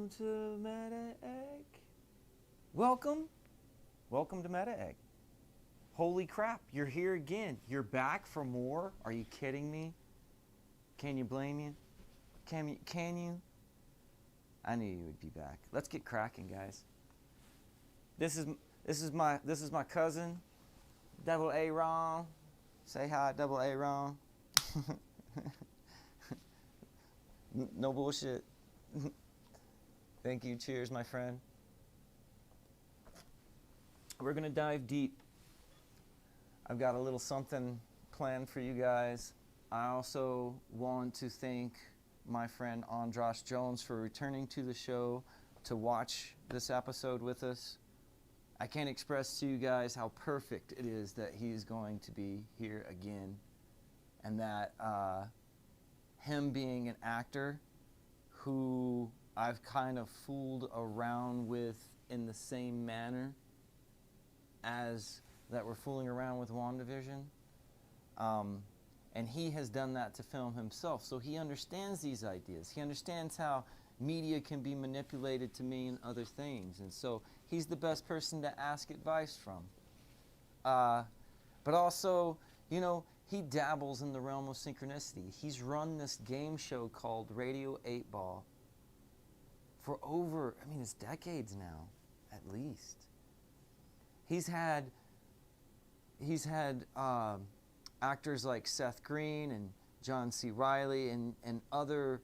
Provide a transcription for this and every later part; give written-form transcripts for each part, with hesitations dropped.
Welcome to Meta Egg. Welcome to Meta Egg. Holy crap, you're here again. You're back for more? Are you kidding me? Can you blame you? Can you? I knew you would be back. Let's get cracking, guys. This is my cousin, Double A Wrong. Say hi, Double A Wrong. No bullshit. Thank you. Cheers, my friend. We're going to dive deep. I've got a little something planned for you guys. I also want to thank my friend ANDRAS Jones for returning to the show to watch this episode with us. I can't express to you guys how perfect it is that he is going to be here again, and that him being an actor who I've kind of fooled around with in the same manner as that we're fooling around with WandaVision. And he has done that to film himself, so he understands these ideas. He understands how media can be manipulated to mean other things, and so he's the best person to ask advice from. But also, you know, he dabbles in the realm of synchronicity. He's run this game show called Radio8Ball for over, it's decades now, at least. He's had actors like Seth Green and John C. Reilly and other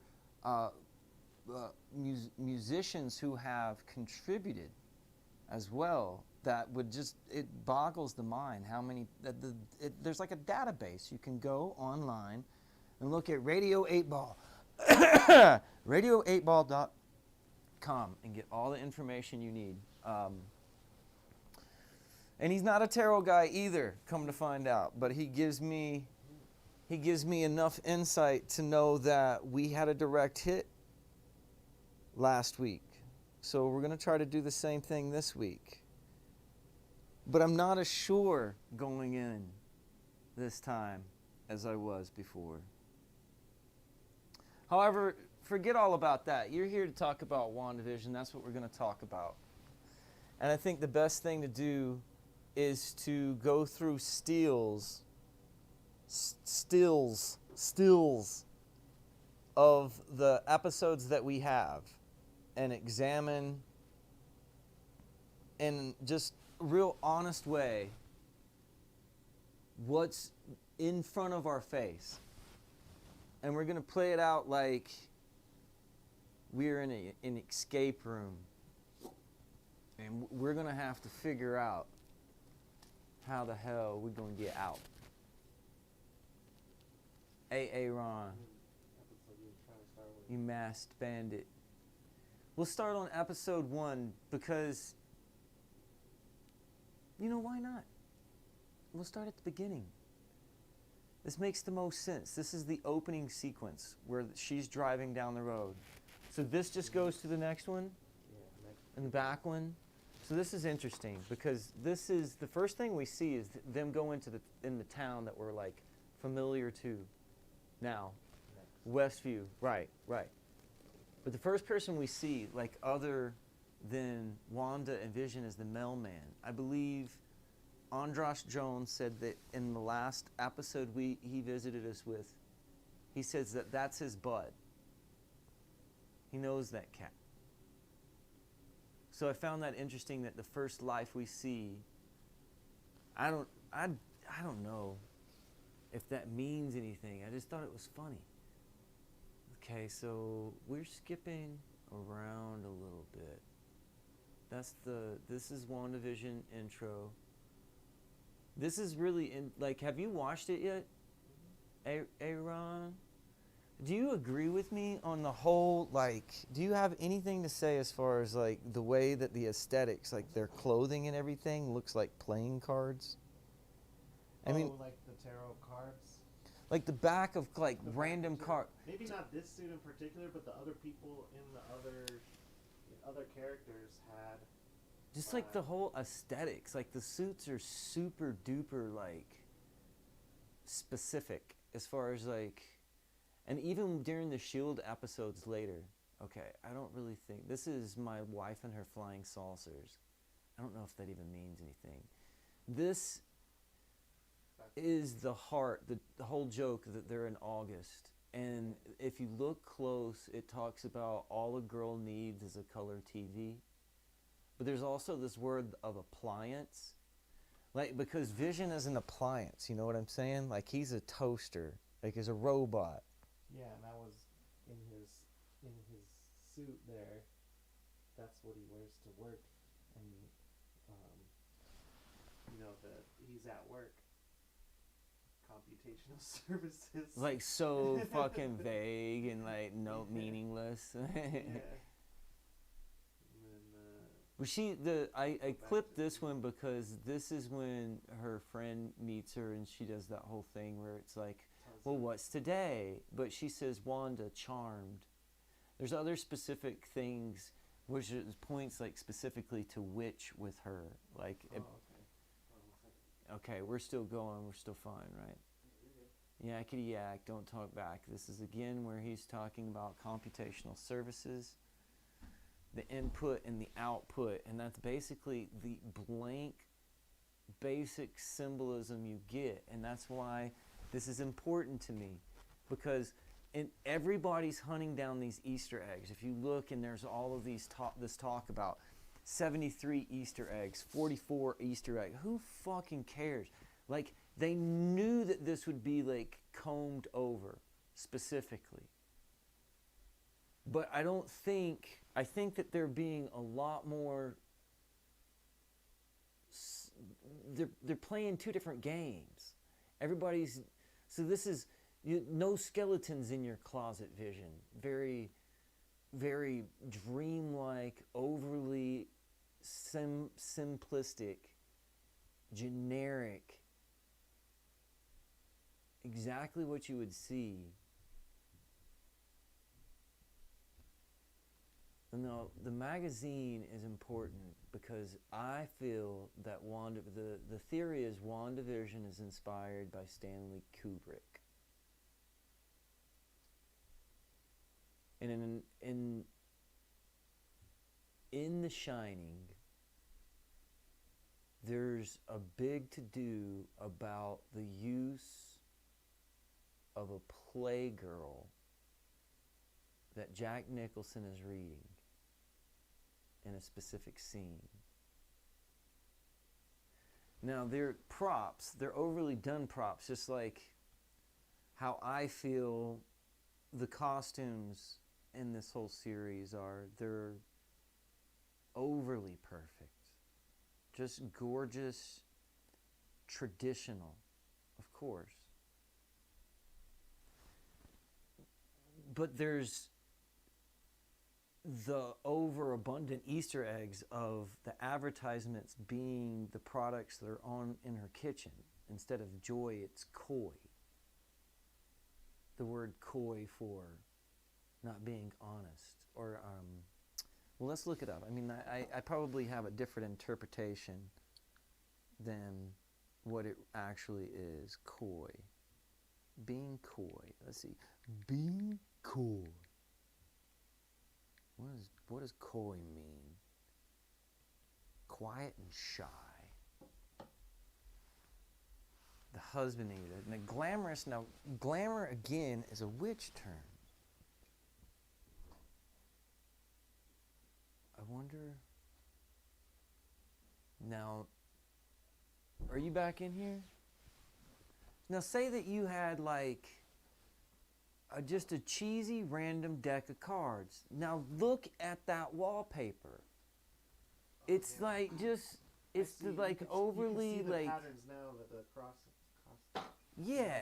musicians who have contributed as well. That would just, it boggles the mind how many, there's like a database. You can go online and look at Radio8Ball, radio8ball.com, and get all the information you need. And he's not a tarot guy either, come to find out, but he gives me enough insight to know that we had a direct hit last week. So we're going to try to do the same thing this week. But I'm not as sure going in this time as I was before. However, forget all about that. You're here to talk about WandaVision. That's what we're going to talk about. And I think the best thing to do is to go through stills of the episodes that we have and examine in just real honest way what's in front of our face. And we're going to play it out like we're in an escape room. And we're going to have to figure out how the hell we're going to get out. Ron, you masked bandit. We'll start on episode 1 because, why not? We'll start at the beginning. This makes the most sense. This is the opening sequence where she's driving down the road. So this just goes to the next one? Yeah, and the back one? So this is interesting because this is the first thing we see is them go into in the town that we're like familiar to now. Westview, right. But the first person we see, like other than Wanda and Vision, is the mailman. I believe ANDRAS Jones said that in the last episode he visited us with, he says that that's his bud. He knows that cat. So I found that interesting that the first life we see, I don't know if that means anything. I just thought it was funny. Okay, so we're skipping around a little bit. This is WandaVision intro. This is really have you watched it yet? Aaron? Do you agree with me on the whole, do you have anything to say as far as, the way that the aesthetics, their clothing and everything looks like playing cards? I mean, like the tarot cards? Like the back of, random cards. Maybe not this suit in particular, but the other people in the other characters had. Just, the whole aesthetics. The suits are super duper, specific as far as, and even during the S.H.I.E.L.D. episodes later, Okay, I don't really think this is my wife and her flying saucers. I don't know if that even means anything. This is the heart, the whole joke that they're in August. And if you look close, it talks about all a girl needs is a color TV. But there's also this word of appliance. Like, because Vision is an appliance, you know what I'm saying? Like, he's a toaster, like he's a robot. Yeah, and that was in his suit there. That's what he wears to work, and he's at work. Computational services. Like, so fucking vague and like no meaningless. Yeah. I clipped this one because this is when her friend meets her and she does that whole thing where it's like, well, what's today? But she says, Wanda, charmed. There's other specific things which is points like specifically to which with her. Like, okay, we're still going, we're still fine, right? Yakety yak, don't talk back. This is again where he's talking about computational services, the input and the output, and that's basically the blank basic symbolism you get. And that's why this is important to me, because everybody's hunting down these Easter eggs. If you look, and there's all of these this talk about 73 Easter eggs, 44 Easter eggs. Who fucking cares? Like, they knew that this would be like combed over specifically. But I think that they're being a lot more, they're playing two different games. So this is, no skeletons in your closet, Vision. Very, very dreamlike, overly simplistic, generic, exactly what you would see. No, the magazine is important because I feel that the theory is WandaVision is inspired by Stanley Kubrick. And in The Shining, there's a big to-do about the use of a playgirl that Jack Nicholson is reading in a specific scene. Now, they're props. They're overly done props, just like how I feel the costumes in this whole series are. They're overly perfect. Just gorgeous, traditional, of course. But there's the overabundant Easter eggs of the advertisements being the products that are on in her kitchen. Instead of joy, it's coy. The word coy for not being honest. Or, well, let's look it up. I mean, I probably have a different interpretation than what it actually is. Coy. Being coy. Let's see. Being coy. What does coy mean? Quiet and shy. The husband eater. Now, glamorous. Now, glamour again is a witch term. I wonder. Now, are you back in here? Now, say that you had like just a cheesy random deck of cards. Now look at that wallpaper. It's like just, it's like overly you can see the like patterns now with the cross. Yeah.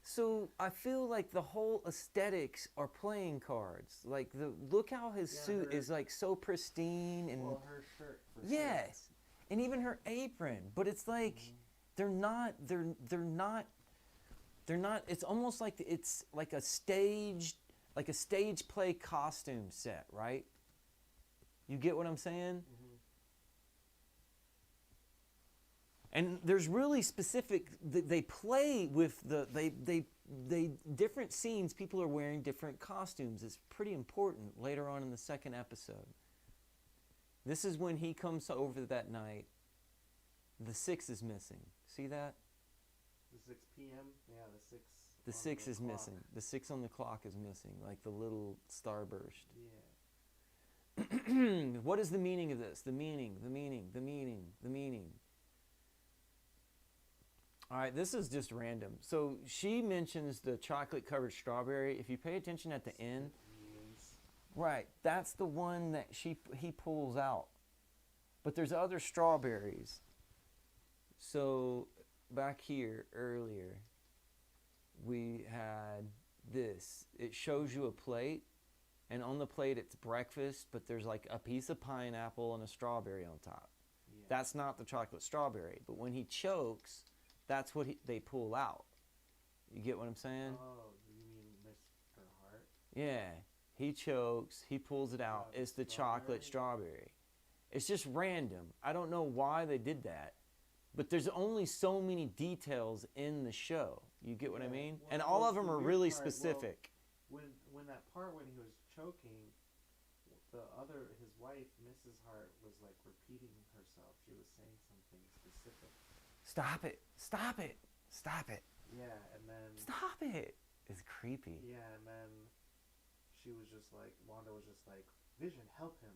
So I feel like the whole aesthetics are playing cards. Like look how his suit is like so pristine and her shirt. Yes, and even her apron. But it's like they're not. It's almost like it's like a stage play costume set, right? You get what I'm saying? Mm-hmm. And there's really specific. They play with they different scenes, people are wearing different costumes. It's pretty important later on in the second episode. This is when he comes over that night. The 6 is missing. See that? The 6 p.m.? Yeah, the 6. The 6 is missing. The 6 on the clock is missing, like the little starburst. Yeah. What is the meaning of this? The meaning. All right, this is just random. So she mentions the chocolate-covered strawberry. If you pay attention at the end, right, that's the one that he pulls out. But there's other strawberries. So back here earlier, we had this. It shows you a plate, and on the plate it's breakfast, but there's like a piece of pineapple and a strawberry on top. Yeah. That's not the chocolate strawberry, but when he chokes, that's what they pull out. You get what I'm saying? Oh, you mean Miss Her Heart? Yeah. He chokes, he pulls it out. It's the chocolate strawberry. It's just random. I don't know why they did that, but there's only so many details in the show. You get what I mean? Well, and all of them are really specific. Well, when that part when he was choking, his wife, Mrs. Hart, was like repeating herself. She was saying something specific. Stop it. Stop it. Stop it. Yeah, and then... Stop it. It's creepy. Yeah, and then she was just like, Wanda was just like, Vision, help him.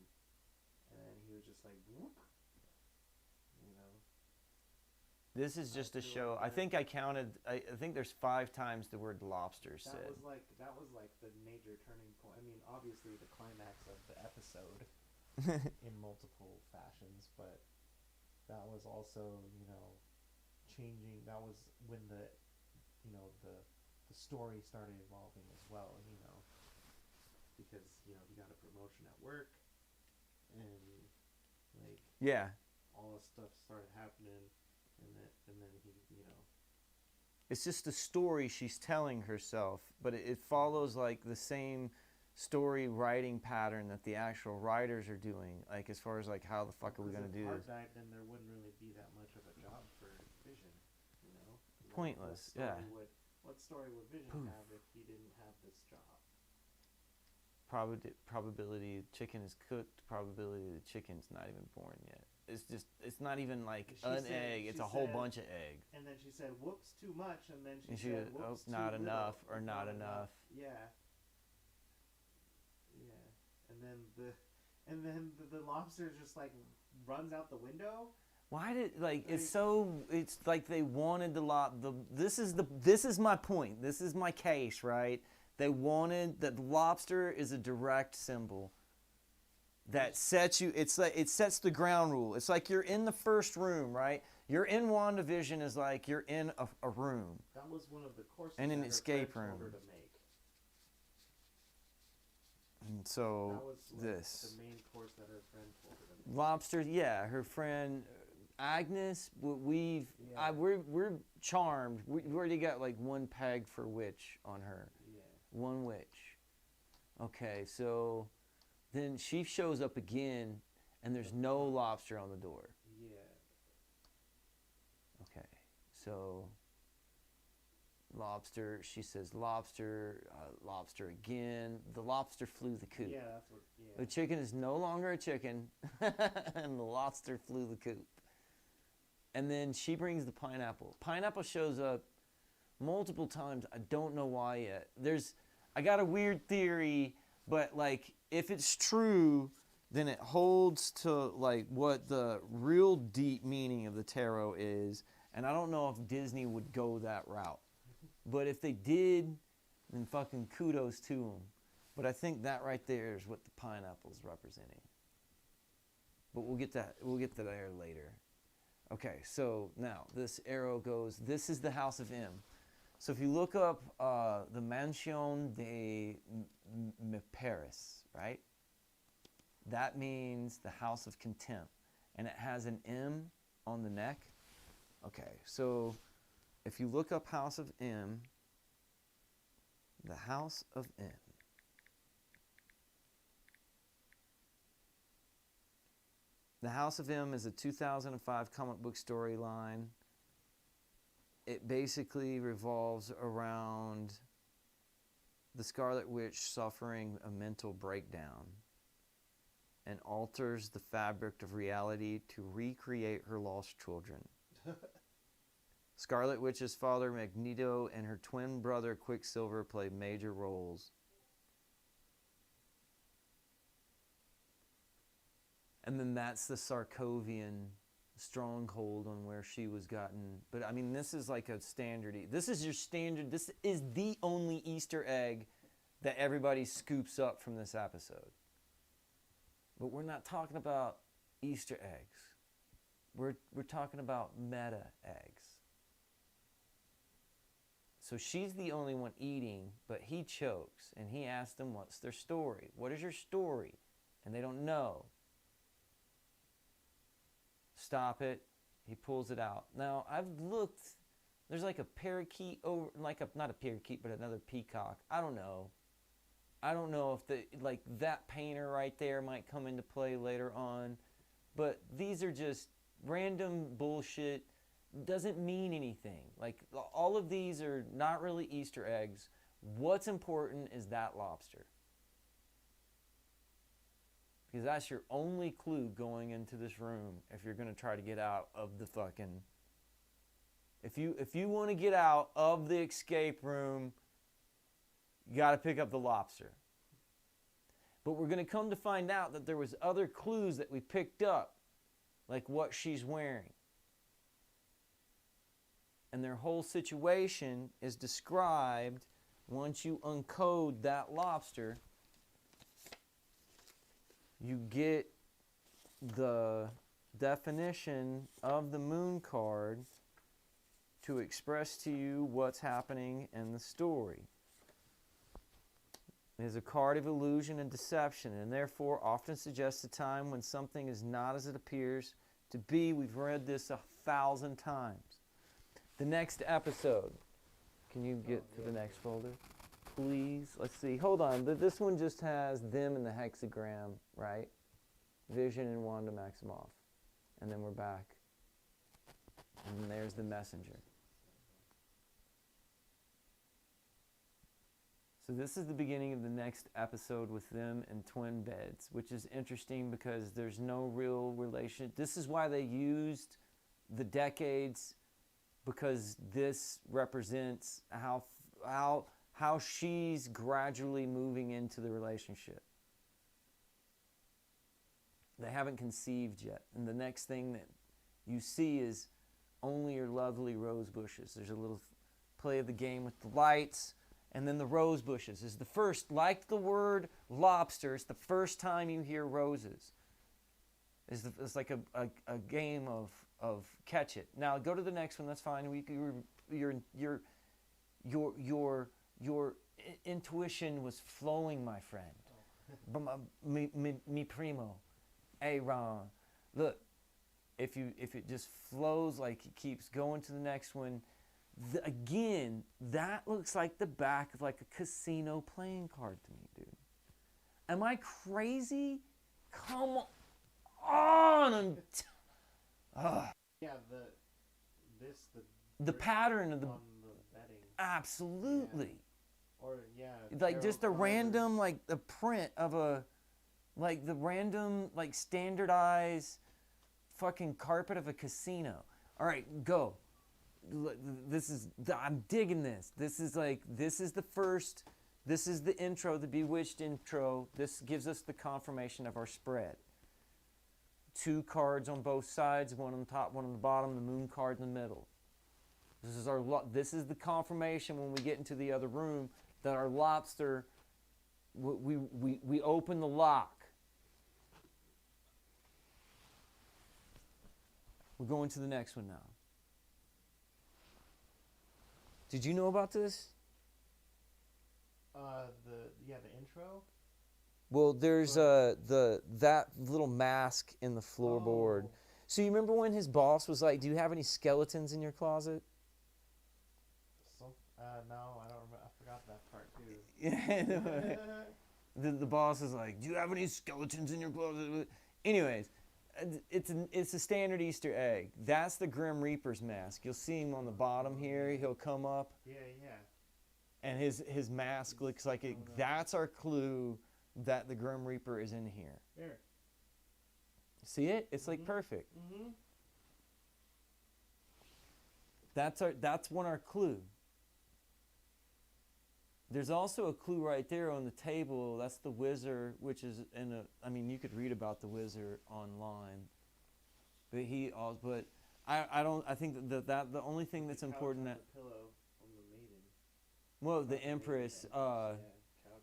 And then he was just like, whoop. You know? This is just a show. I think I counted, I think there's 5 times the word lobster said. That was like the major turning point. I mean, obviously the climax of the episode in multiple fashions, but that was also, you know, changing. That was when the story started evolving as well, you know, because, you know, he got a promotion at work, and like, yeah, all this stuff started happening, and then he, you know, it's just the story she's telling herself, but it follows like the same story writing pattern that the actual writers are doing, like as far as like how the fuck are we gonna do this? If Hart died, then there wouldn't really be that much of a job for Vision, you know? Pointless, yeah. What story would Vision have if he didn't have this job? Probability chicken is cooked, probability the chicken's not even born yet. It's not even like an egg, it's a whole bunch of eggs. And then she said, whoops, too much, and then she said, whoops, not too enough, little, or not enough. Yeah. Yeah. And then the lobster just like runs out the window. Why did it's like they wanted this is my point. This is my case, right? They wanted that lobster is a direct symbol that sets you. It's like it sets the ground rule. It's like you're in the first room, right? You're in WandaVision is like you're in a room. That was one of the courses and an that escape her friend room. told her to make. And so that was like this the main course that her friend told her to make. Lobster, yeah, her friend Agnes. We're charmed. We already got like one peg for witch on her. Yeah. One witch. Okay, so then she shows up again, and there's no lobster on the door. Yeah. Okay, so lobster. She says lobster. Lobster again. The lobster flew the coop. Yeah, that's what. Yeah. The chicken is no longer a chicken, and the lobster flew the coop. And then she brings the pineapple. Pineapple shows up multiple times. I don't know why yet. I got a weird theory, but like if it's true, then it holds to like what the real deep meaning of the tarot is. And I don't know if Disney would go that route. But if they did, then fucking kudos to them. But I think that right there is what the pineapple is representing. But we'll get to there later. Okay, so now this arrow goes, this is the House of M. So if you look up the Mansion de Paris, right? That means the House of Contempt. And it has an M on the neck. Okay, so if you look up House of M, the House of M. The House of M is a 2005 comic book storyline. it basically revolves around the Scarlet Witch suffering a mental breakdown and alters the fabric of reality to recreate her lost children. Scarlet Witch's father, Magneto, and her twin brother, Quicksilver, play major roles. And then that's the Sarkovian stronghold on where she was gotten. But I mean, this is like a standard. This is your standard. This is the only Easter egg that everybody scoops up from this episode. But we're not talking about Easter eggs. We're talking about meta eggs. So she's the only one eating, but he chokes, and he asks them, what's their story? What is your story? And they don't know. Stop it. He pulls it out. Now, I've looked. There's like a parakeet over, not a parakeet, but another peacock. I don't know. I don't know if that painter right there might come into play later on. But these are just random bullshit. Doesn't mean anything. Like, all of these are not really Easter eggs. What's important is that lobster. Because that's your only clue going into this room if you're going to try to get out of the fucking... If you want to get out of the escape room, you got to pick up the lobster. But we're going to come to find out that there was other clues that we picked up, like what she's wearing. And their whole situation is described once you uncode that lobster. You get the definition of the moon card to express to you what's happening in the story. It is a card of illusion and deception, and therefore often suggests a time when something is not as it appears to be. We've read this 1,000 times. The next episode. Can you get to the next folder? Please. Let's see. Hold on. This one just has them in the hexagram, right? Vision and Wanda Maximoff. And then we're back. And then there's the messenger. So this is the beginning of the next episode with them in twin beds, which is interesting because there's no real relation. This is why they used the decades, because this represents how she's gradually moving into the relationship. They haven't conceived yet. And the next thing that you see is only your lovely rose bushes. There's a little play of the game with the lights. And then the rose bushes is the first, like the word lobster, it's the first time you hear roses. It's like a game of catch it. Now go to the next one. That's fine. Your intuition was flowing, my friend. Mi primo, hey Ron. Look, if it just flows like it keeps going to the next one. Again, that looks like the back of like a casino playing card to me, dude. Am I crazy? Come on! Yeah, the pattern of the on the betting. Absolutely. Yeah. Or like just a tarot random like the print of a like the random like standardized fucking carpet of a casino. All right, go. I'm digging this. This is the intro, the Bewitched intro. This gives us the confirmation of our spread. 2 cards on both sides, one on the top, one on the bottom, the moon card in the middle. This is the confirmation when we get into the other room that our lobster, we open the lock. We're going to the next one now. Did you know about this? The intro. Well, there's that little mask in the floorboard. Oh. So you remember when his boss was like, "Do you have any skeletons in your closet?" No, I don't remember. I forgot that part too. the boss is like, "Do you have any skeletons in your closet?" Anyways, it's a standard Easter egg. That's the Grim Reaper's mask. You'll see him on the bottom here. He'll come up. Yeah. And his mask looks like it. That's our clue that the Grim Reaper is in here. There. See it? It's like perfect. Mm-hmm. That's one our clue. There's also a clue right there on the table. That's the wizard, which is you could read about the wizard online. But I think that the only thing that's important that The pillow on the maiden. well, the Empress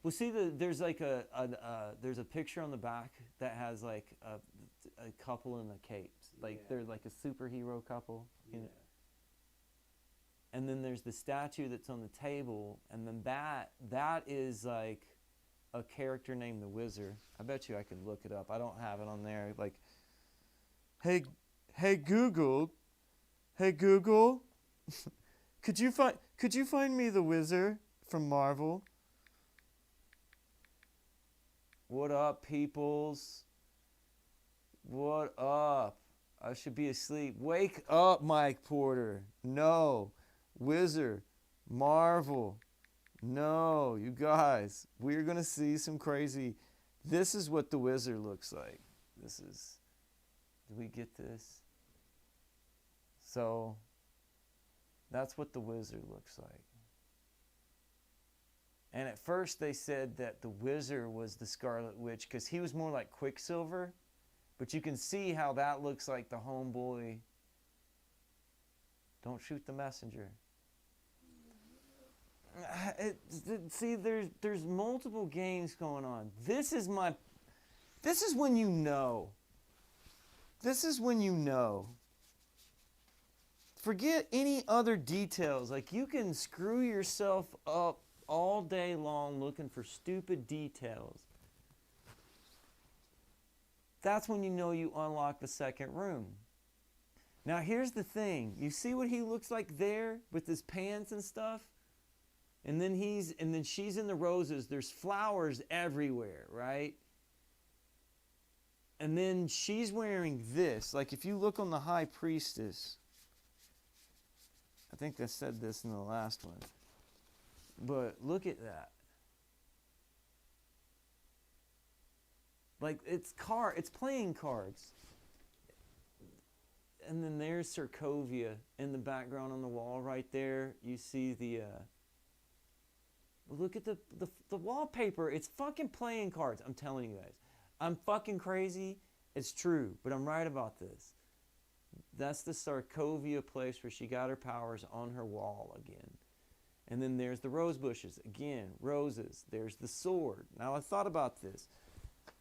well, see, there's like there's a picture on the back that has like a couple in the capes. Like they're like a superhero couple. You know? And then there's the statue that's on the table, and then that is like a character named the Wizard. I bet you I could look it up. I don't have it on there. Like, hey Google, could you find me the Wizard from Marvel? What up, peoples? What up? I should be asleep. Wake up, Mike Porter. No. Wizard. Marvel. No, you guys. We're going to see some crazy. This is what the Wizard looks like. Do we get this? So, that's what the Wizard looks like. And at first they said that the Wizard was the Scarlet Witch because he was more like Quicksilver. But you can see how that looks like the homeboy. Don't shoot the messenger. See, there's multiple games going on. This is when you know. This is when you know. Forget any other details. Like, you can screw yourself up all day long looking for stupid details. That's when you know you unlock the second room. Now here's the thing. You see what he looks like there with his pants and stuff? And then she's in the roses. There's flowers everywhere, right? And then she's wearing this. Like, if you look on the High Priestess, I think I said this in the last one. But look at that. Like, it's playing cards. And then there's Sokovia in the background on the wall right there. You see the look at the wallpaper. It's fucking playing cards. I'm telling you guys. I'm fucking crazy. It's true, but I'm right about this. That's the Sokovia place where she got her powers on her wall again. And then there's the rose bushes. Again, roses. There's the sword. Now, I thought about this.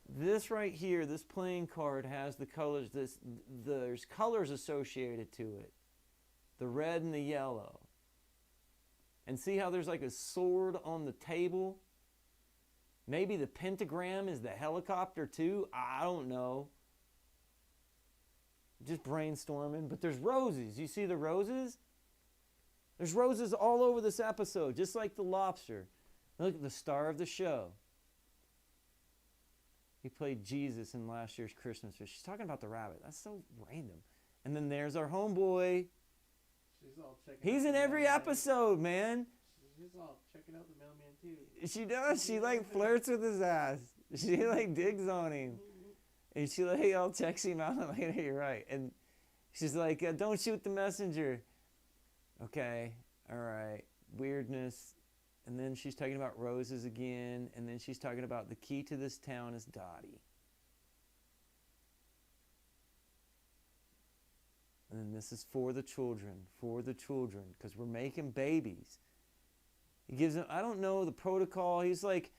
This right here, this playing card has the colors. There's colors associated to it. The red and the yellow. And see how there's like a sword on the table? Maybe the pentagram is the helicopter too? I don't know. Just brainstorming. But there's roses. You see the roses? There's roses all over this episode, just like the lobster. Look at the star of the show. He played Jesus in last year's Christmas. She's talking about the rabbit. That's so random. And then there's our homeboy. He's in every episode, man. She's all checking out the mailman too. She does. She like flirts with his ass. She like digs on him. And she like all checks him out. I'm like, you're right. And she's like, don't shoot the messenger. Okay. All right. Weirdness. And then she's talking about roses again. And then she's talking about the key to this town is Dottie. And then this is for the children, because we're making babies. He gives them, I don't know the protocol. He was like,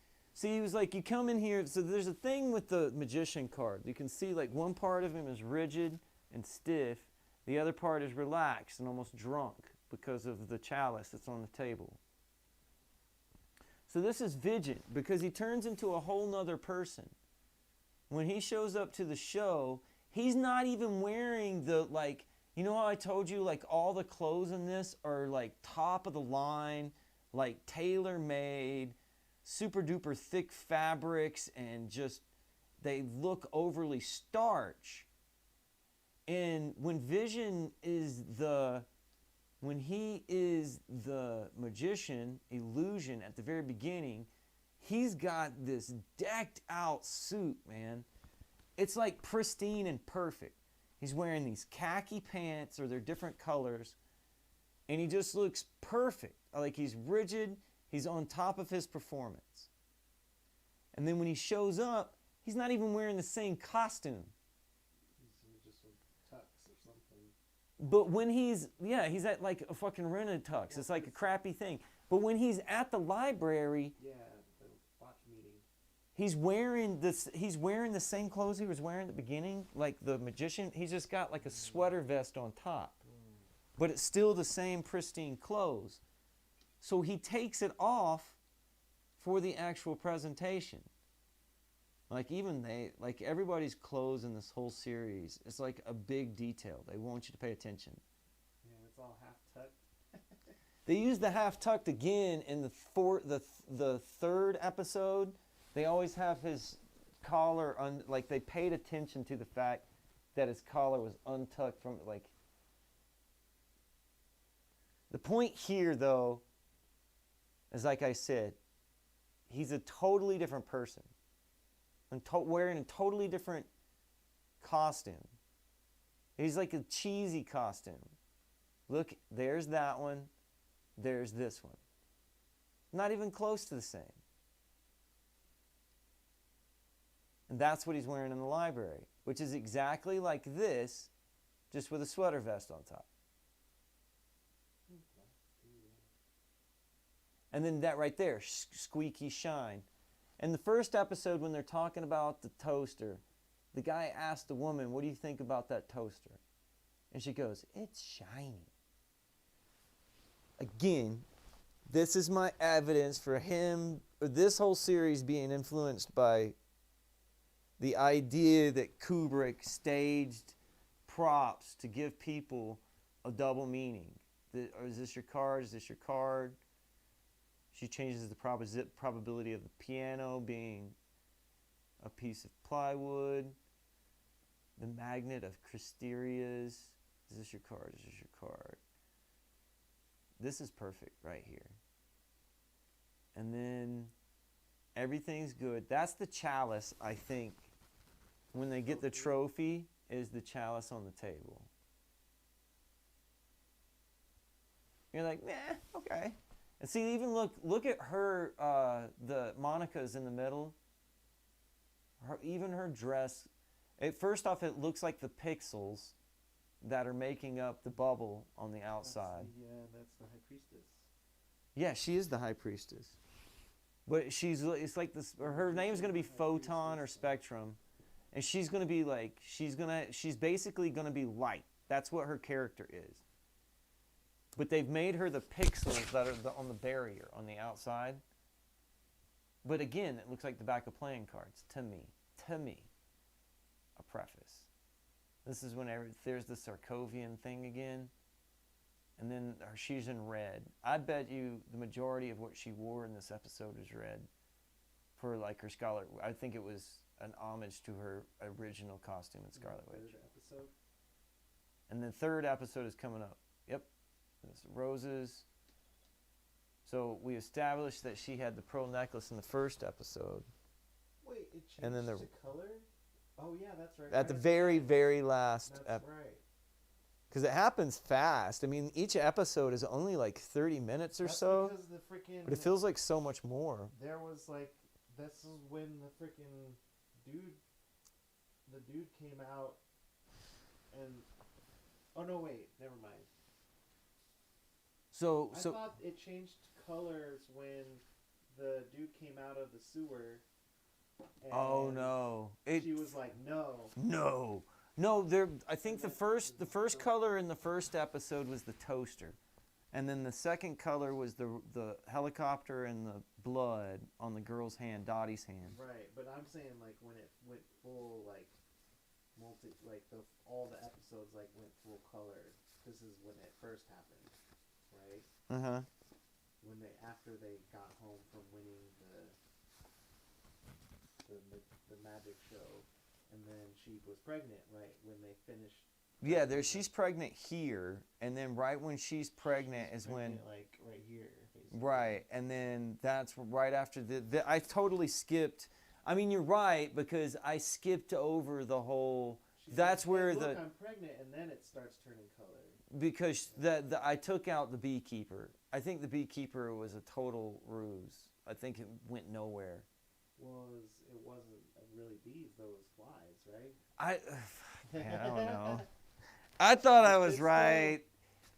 you come in here. So there's a thing with the magician card. You can see like one part of him is rigid and stiff. The other part is relaxed and almost drunk because of the chalice that's on the table. So this is Vision, because he turns into a whole nother person. When he shows up to the show, he's not even wearing the, like, you know how I told you, like, all the clothes in this are, like, top of the line, like, tailor-made, super-duper thick fabrics, and just, they look overly starch. And when Vision is when he is the magician, illusion, at the very beginning, he's got this decked out suit, man. It's like pristine and perfect. He's wearing these khaki pants, or they're different colors, and he just looks perfect. Like he's rigid, he's on top of his performance. And then when he shows up, he's not even wearing the same costume. He's just a tux or something. But when he's at like a fucking rented tux. It's like a crappy thing. But when he's at the library, yeah, the watch meeting, he's wearing the same clothes he was wearing at the beginning, like the magician. He's just got like a sweater vest on top. But it's still the same pristine clothes. So he takes it off for the actual presentation. Like everybody's clothes in this whole series, it's like a big detail. They want you to pay attention. Yeah, it's all half tucked. They use the half tucked again in the third episode. They always have his collar like they paid attention to the fact that his collar was untucked from like. The point here, though, is like I said, he's a totally different person. And wearing a totally different costume. He's like a cheesy costume. Look, there's that one. There's this one. Not even close to the same. And that's what he's wearing in the library, which is exactly like this, just with a sweater vest on top. And then that right there, squeaky shine. In the first episode, when they're talking about the toaster, the guy asked the woman, "What do you think about that toaster?" And she goes, "It's shiny." Again, this is my evidence for this whole series being influenced by the idea that Kubrick staged props to give people a double meaning. Is this your card? Is this your card? She changes the probability of the piano being a piece of plywood. The magnet of Christerias. Is this your card? Is this your card? This is perfect right here. And then everything's good. That's the chalice, I think. When they get the trophy, is the chalice on the table. You're like, nah, okay. And see, even look at her, the Monica's in the middle. Even her dress, first off, it looks like the pixels that are making up the bubble on the outside. That's the High Priestess. Yeah, she is the High Priestess. But it's like this, her name's going to be Photon or Spectrum. And she's going to be like, she's basically going to be light. That's what her character is. But they've made her the pixels that are on the barrier on the outside. But again, it looks like the back of playing cards to me. A preface. This is whenever there's the Sarkovian thing again. And then she's in red. I bet you the majority of what she wore in this episode is red. For like her Scarlet. I think it was an homage to her original costume in Scarlet Witch. Third episode. And the third episode is coming up. Yep. There's roses. So we established that she had the pearl necklace in the first episode. Wait, it changed And then to color? Oh yeah, that's right. At the very, very last. That's right. Because it happens fast. I mean, each episode is only like 30 minutes or That's so. because the freaking. But it feels like so much more. There was like, this is when the freaking dude came out, and oh no, wait, never mind. I thought it changed colors when the dude came out of the sewer. And oh no! She was like, no. No. I think the first color in the first episode was the toaster, and then the second color was the helicopter and the blood on the girl's hand, Dottie's hand. Right, but I'm saying like when it went full like all the episodes like went full color. This is when it first happened, right? When after they got home from winning the magic show, and then she was pregnant, right? When they finished Yeah, she's pregnant here, and then right when she's pregnant is when, like right here, basically. right, and then that's right after I totally skipped. I mean, you're right, because I skipped over the whole. That's where look, I'm pregnant, and then it starts turning color. Because I took out the beekeeper. I think the beekeeper was a total ruse. I think it went nowhere. It wasn't really bees, though. It was flies, right? Man, I don't know. I thought I was right.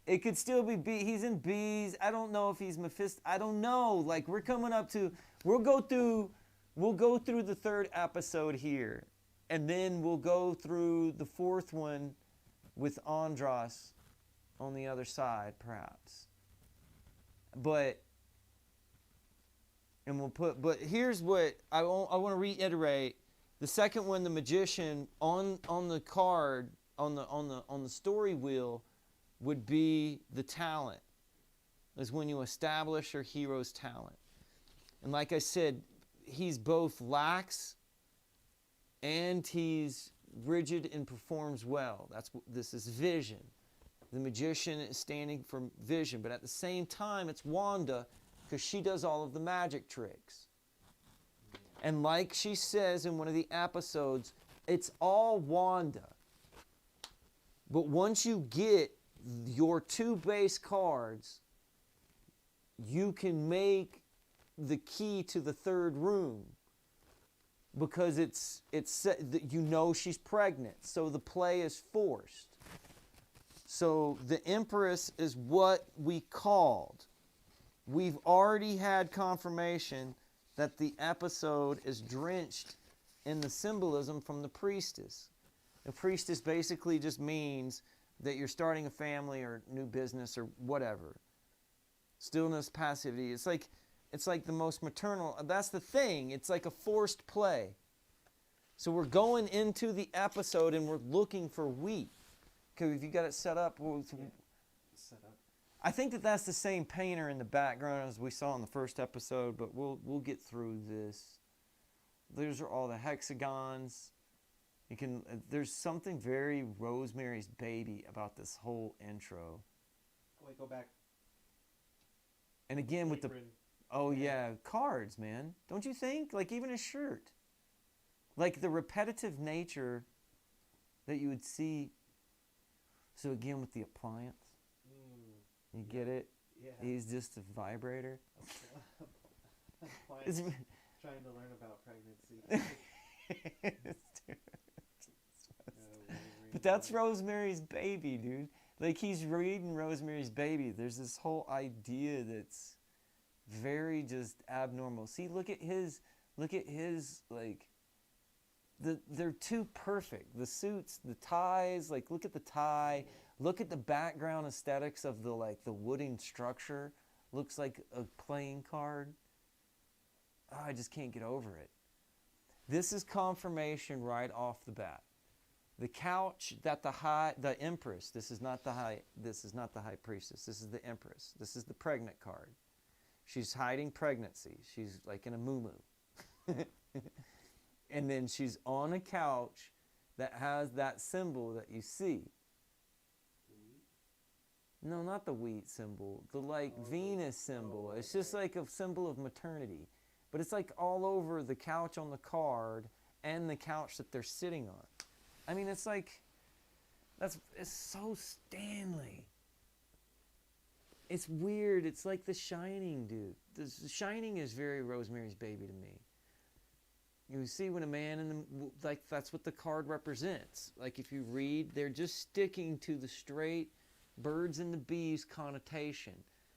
It could still be bee. He's in bees. I don't know if he's Mephisto. I don't know. Like, we're coming up to. We'll go through the third episode here, and then we'll go through the fourth one with Andras on the other side, perhaps. But here's what I want to reiterate. The second one, the magician, on the card, on the story wheel, would be the talent. Is when you establish your hero's talent. And like I said, he's both lax and he's rigid and performs well. This is vision. The magician is standing for vision, but at the same time, it's Wanda, because she does all of the magic tricks. And like she says in one of the episodes, it's all Wanda. But once you get your 2 base cards, you can make the key to the third room, because it's you know she's pregnant, so the play is forced. So the Empress is what we called. We've already had confirmation that the episode is drenched in the symbolism from the priestess. The priestess basically just means that you're starting a family or new business or whatever. Stillness, passivity. It's like the most maternal. That's the thing. It's like a forced play. So we're going into the episode and we're looking for wheat. Okay, if you got it set up, Set up. I think that's the same painter in the background as we saw in the first episode, but we'll get through this. Those are all the hexagons. There's something very Rosemary's Baby about this whole intro. Oh, wait, go back. And again with Apron. Cards, man. Don't you think? Like even a shirt. Like the repetitive nature that you would see. So again with the appliance. You get it? Yeah. He's just a vibrator. Appliance trying to learn about pregnancy. But that's Rosemary's Baby, dude. Like he's reading Rosemary's Baby. There's this whole idea that's very just abnormal. See, look at his like they're too perfect. The suits, the ties, like look at the tie, look at the background aesthetics of the wooden structure. Looks like a playing card. Oh, I just can't get over it. This is confirmation right off the bat. The couch that the Empress, this is not the high priestess, this is the Empress. This is the pregnant card. She's hiding pregnancy. She's like in a muumuu. And then she's on a couch that has that symbol that you see. No, not the wheat symbol. The Venus symbol. It's just like a symbol of maternity. But it's like all over the couch on the card and the couch that they're sitting on. I mean, it's like, it's so Stanley. It's weird. It's like The Shining, dude. The Shining is very Rosemary's Baby to me. You see when a man that's what the card represents. Like if you read, they're just sticking to the straight birds and the bees connotation.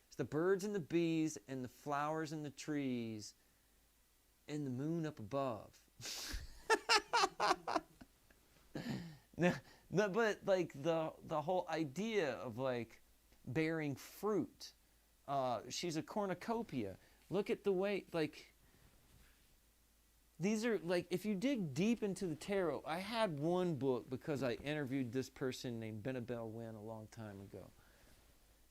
It's the birds and the bees and the flowers and the trees and the moon up above. No, but like the whole idea of like bearing fruit. She's a cornucopia. Look at the way these are like, if you dig deep into the tarot, I had one book because I interviewed this person named Benabel Wynn a long time ago.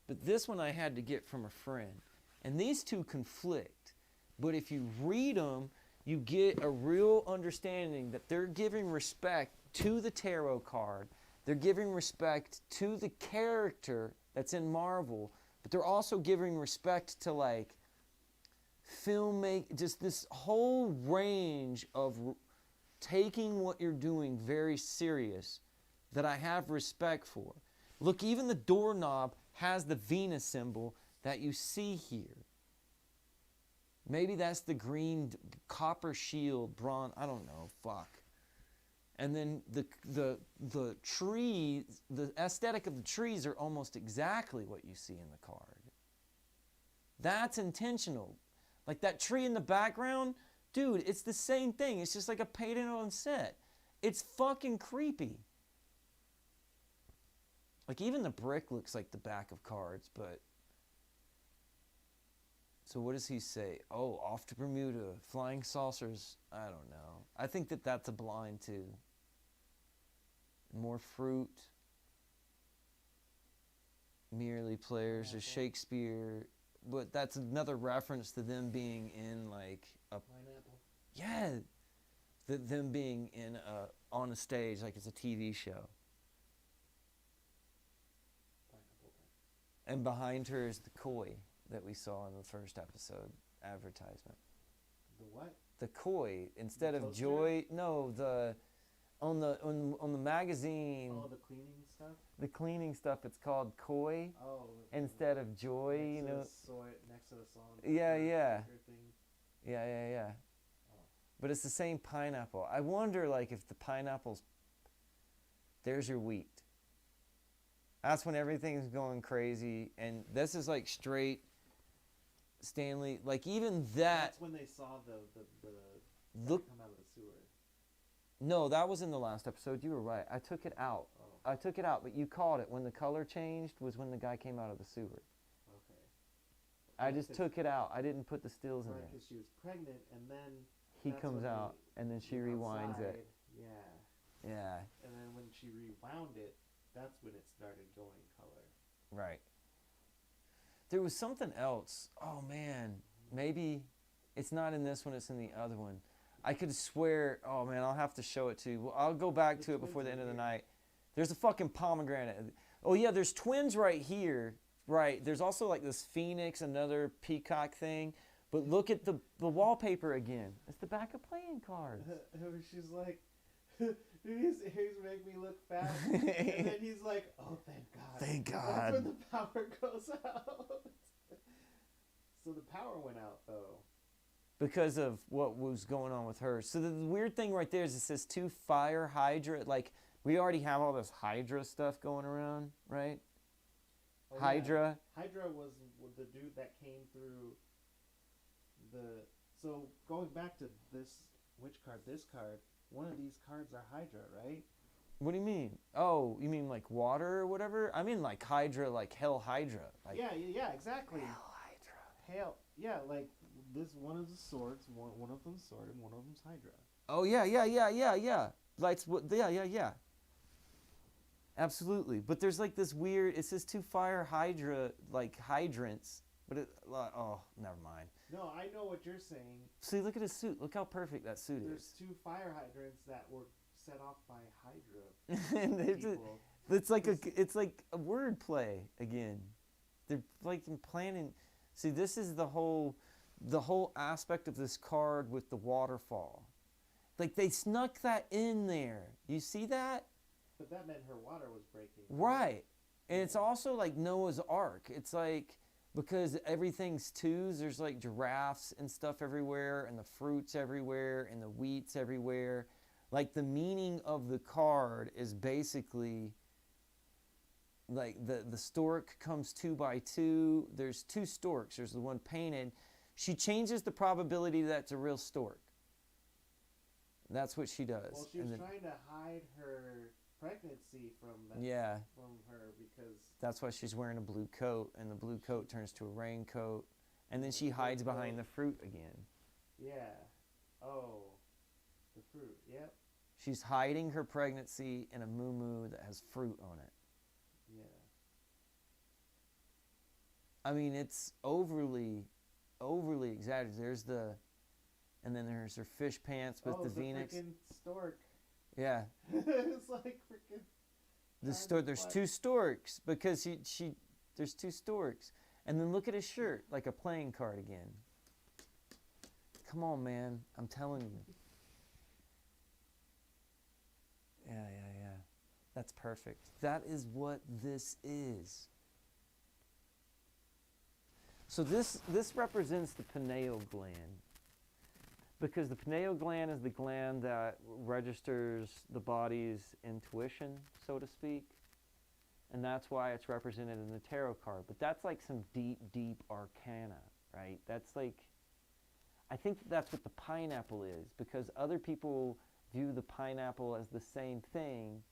But this one I had to get from a friend. And these two conflict. But if you read them, you get a real understanding that they're giving respect to the tarot card, They're giving respect to the character that's in Marvel, but they're also giving respect to like just this whole range of taking what you're doing very serious that I have respect for. Look, even the doorknob has the Venus symbol that you see here. Maybe that's the green copper shield, bronze, I don't know, fuck. And then the trees, the aesthetic of the trees are almost exactly what you see in the card. That's intentional. Like that tree in the background, dude, it's the same thing. It's just like a painted on set. It's fucking creepy. Like even the brick looks like the back of cards, but... So what does he say? Oh, off to Bermuda, flying saucers. I don't know. I think that that's a blind too. More fruit. Merely players of Shakespeare. But that's another reference to them being in like a... Pineapple. Yeah. Them being in on a stage like it's a TV show. Pineapple. And behind her is the koi that we saw in the first episode advertisement. The what? The koi instead of toaster? joy. No, on the magazine. Oh, the cleaning stuff. The cleaning stuff. It's called koi instead of joy. You know. Next to the song. Yeah. Thing. Yeah. Oh. But it's the same pineapple. I wonder, like, if the pineapples. There's your wheat. That's when everything's going crazy, and this is like straight. Stanley, like even that. That's when they saw the look come out of the sewer. No, that was in the last episode. You were right. I took it out. Oh. I took it out, but you called it. When the color changed was when the guy came out of the sewer. Okay. I just took it out. I didn't put the stills in there. Because she was pregnant, and then He comes out, and then she rewinds it. Yeah. Yeah. And then when she rewound it, that's when it started going color. Right. There was something else. Oh, man. Maybe it's not in this one. It's in the other one. I could swear. Oh, man, I'll have to show it to you. Well, I'll go back to it before the end of the night. There's a fucking pomegranate. Oh, yeah, there's twins right here. Right. There's also like this phoenix, another peacock thing. But look at the wallpaper again. It's the back of playing cards. She's like, his ears make me look fat. And then he's like, oh, thank God. Thank God. That's when the power goes out. So the power went out, though. Because of what was going on with her. So the weird thing right there is it says 2 fire Hydra. Like, we already have all this Hydra stuff going around, right? Oh, Hydra. Yeah. Hydra was the dude that came through the... So going back to this, which card? This card. One of these cards are Hydra, right? What do you mean? Oh, you mean like water or whatever? I mean like Hydra, like Hell Hydra. Like yeah, exactly. Hell Hydra. Hell, yeah, like this one of the swords, one of them's sword and one of them's Hydra. Oh yeah. Lights. Yeah. Absolutely. But there's like this weird. It says 2 fire Hydra, like hydrants. But it. Oh, never mind. No, I know what you're saying. See, look at his suit. Look how perfect that suit There's is. 2 fire hydrants that were set off by Hydra And people. it's like a word play again. They're like planning. See, this is the whole aspect of this card with the waterfall. Like they snuck that in there. You see that? But that meant her water was breaking. Right. And it's also like Noah's Ark. It's like, because everything's 2s, there's like giraffes and stuff everywhere, and the fruits everywhere, and the wheats everywhere. Like the meaning of the card is basically like the stork comes 2 by 2. There's 2 storks. There's the one painted. She changes the probability that it's a real stork. That's what she does. Well, she was trying to hide her pregnancy from her because that's why she's wearing a blue coat, and the blue coat turns to a raincoat, and then she hides behind the fruit again. Yeah. Oh, the fruit. Yep. She's hiding her pregnancy in a moo-moo that has fruit on it. Yeah. I mean, it's overly exaggerated. And then there's her fish pants with the Phoenix. Freaking stork. Yeah. It's like freaking. There's two storks because there's two storks. And then look at his shirt, like a playing card again. Come on, man. I'm telling you. Yeah. That's perfect. That is what this is. So this represents the pineal gland. Because the pineal gland is the gland that registers the body's intuition, so to speak. And that's why it's represented in the tarot card. But that's like some deep, deep arcana, right? That's like, I think that's what the pineapple is, because other people view the pineapple as the same thing.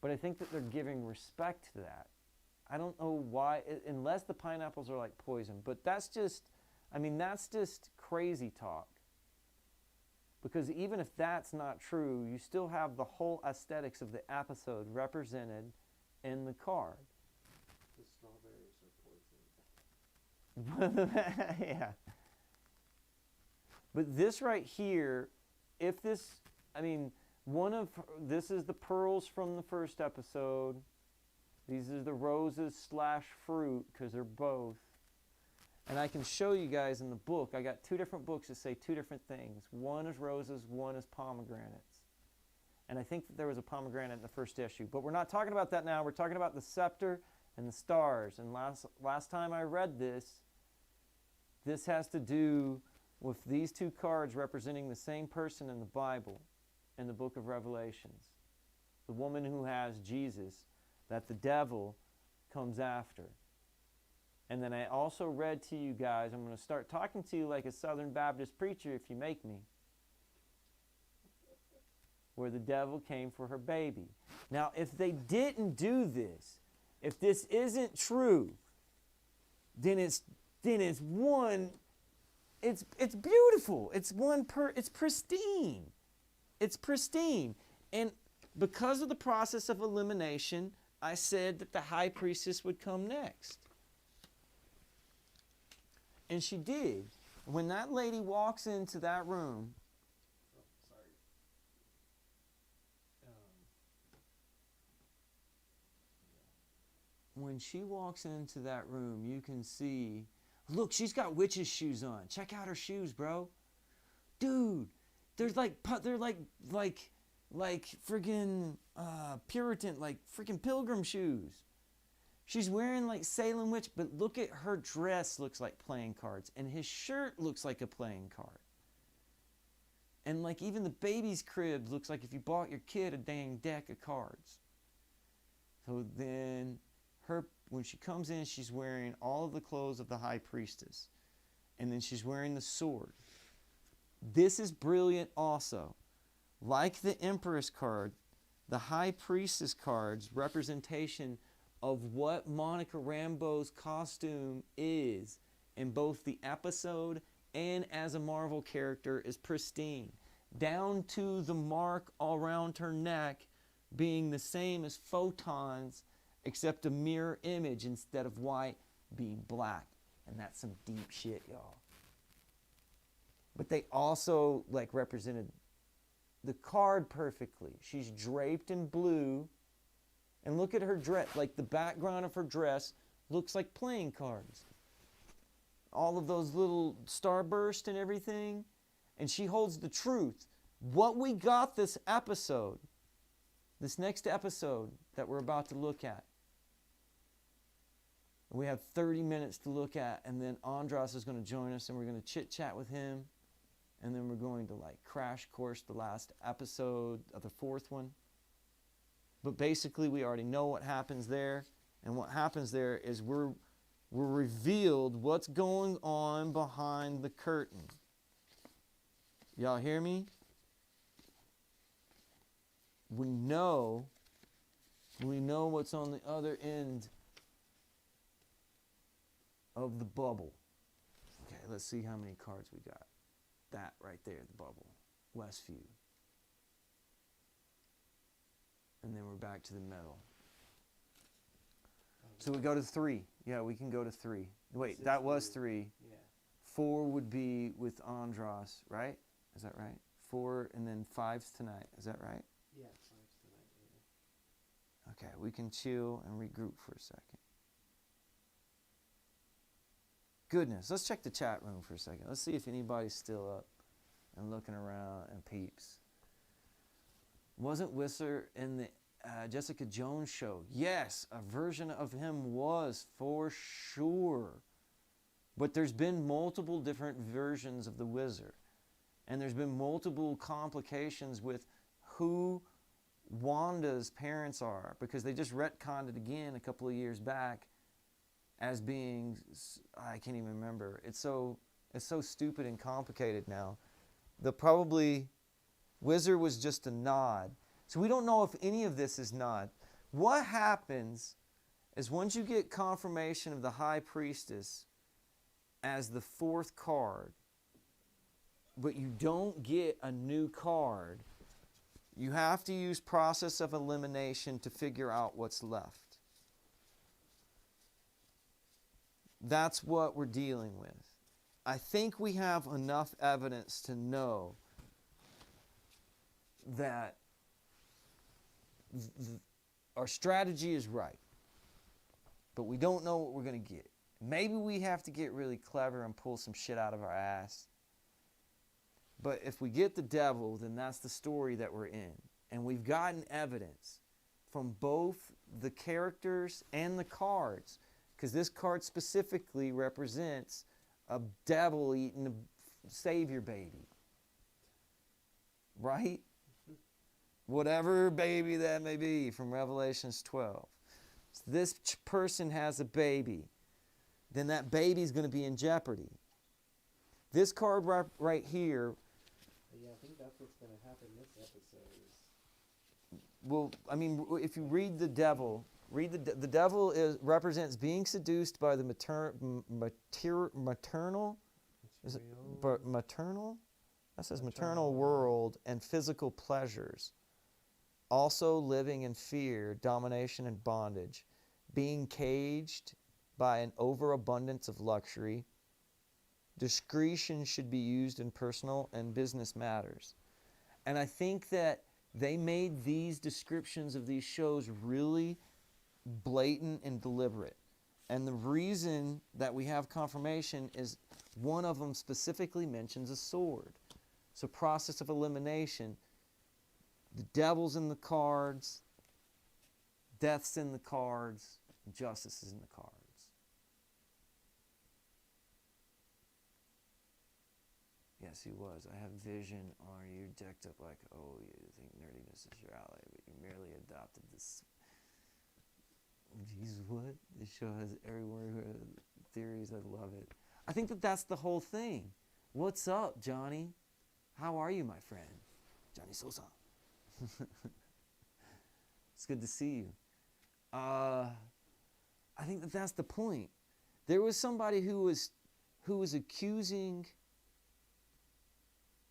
But I think that they're giving respect to that. I don't know why, unless the pineapples are like poison. But that's just crazy talk. Because even if that's not true, you still have the whole aesthetics of the episode represented in the card. The strawberries are poison. Yeah. But this right here, if this, this is the pearls from the first episode. These are the roses / fruit, because they're both. And I can show you guys in the book, I got 2 different books that say 2 different things. One is roses, one is pomegranates. And I think that there was a pomegranate in the first issue. But we're not talking about that now. We're talking about the scepter and the stars. And last time I read this has to do with these 2 cards representing the same person in the Bible, in the book of Revelations. The woman who has Jesus, that the devil comes after. And then I also read to you guys, I'm going to start talking to you like a Southern Baptist preacher if you make me, where the devil came for her baby. Now, if they didn't do this, if this isn't true, then it's beautiful. It's pristine. It's pristine. And because of the process of elimination, I said that the high priestess would come next. And she did. When that lady walks into that room. When she walks into that room, you can see, look, she's got witch's shoes on. Check out her shoes, bro. Dude, they're like friggin' Puritan, like friggin' pilgrim shoes. She's wearing like Salem Witch, but look at her dress, looks like playing cards. And his shirt looks like a playing card. And like even the baby's crib looks like if you bought your kid a dang deck of cards. So then when she comes in, she's wearing all of the clothes of the high priestess. And then she's wearing the sword. This is brilliant also. Like the Empress card, the high priestess card's representation of what Monica Rambeau's costume is in both the episode and as a Marvel character is pristine. Down to the mark all around her neck being the same as Photon's, except a mirror image instead of white being black. And that's some deep shit, y'all. But they also represented the card perfectly. She's draped in blue. And look at her dress, the background of her dress looks like playing cards. All of those little starburst and everything. And she holds the truth. What we got this episode, this next episode that we're about to look at, we have 30 minutes to look at, and then Andras is going to join us, and we're going to chit-chat with him, and then we're going to crash course the last episode of the 4th one. But basically, we already know what happens there. And what happens there is we're revealed what's going on behind the curtain. Y'all hear me? We know what's on the other end of the bubble. Okay, let's see how many cards we got. That right there, the bubble. Westview. And then we're back to the middle. So we go to 3. Yeah, we can go to 3. Wait, that was 3. Yeah. 4 would be with Andras, right? Is that right? 4 and then 5's tonight. Is that right? Yeah, 5's tonight. Okay, we can chill and regroup for a second. Goodness, let's check the chat room for a second. Let's see if anybody's still up and looking around and peeps. Wasn't Whistler in the Jessica Jones show? Yes, a version of him was, for sure. But there's been multiple different versions of the Wizard. And there's been multiple complications with who Wanda's parents are, because they just retconned it again a couple of years back as being, I can't even remember. It's so stupid and complicated now. Probably Wizard was just a nod. So we don't know if any of this is nod. What happens is once you get confirmation of the High Priestess as the fourth card, but you don't get a new card, you have to use process of elimination to figure out what's left. That's what we're dealing with. I think we have enough evidence to know that our strategy is right, but we don't know what we're going to get. Maybe we have to get really clever and pull some shit out of our ass. But if we get the devil, then that's the story that we're in. And we've gotten evidence from both the characters and the cards, because this card specifically represents a devil eating a savior baby. Right? Whatever baby that may be from Revelations 12. So this person has a baby. Then that baby's going to be in jeopardy. This card right here. Yeah, I think that's what's going to happen this episode. Well, I mean, if you read the devil, the devil represents being seduced by the maternal. Is it maternal? That says maternal world and physical pleasures. Also living in fear, domination, and bondage. Being caged by an overabundance of luxury. Discretion should be used in personal and business matters. And I think that they made these descriptions of these shows really blatant and deliberate. And the reason that we have confirmation is one of them specifically mentions a sword. So process of elimination, the devil's in the cards, death's in the cards, justice is in the cards. Yes, he was. I have vision. Are you decked up like, oh, you think nerdiness is your ally, but you merely adopted this. Jesus, what? This show has everywhere theories. I love it. I think that that's the whole thing. What's up, Johnny? How are you, my friend? Johnny Sosa. It's good to see you. I think that that's the point. There was somebody who was accusing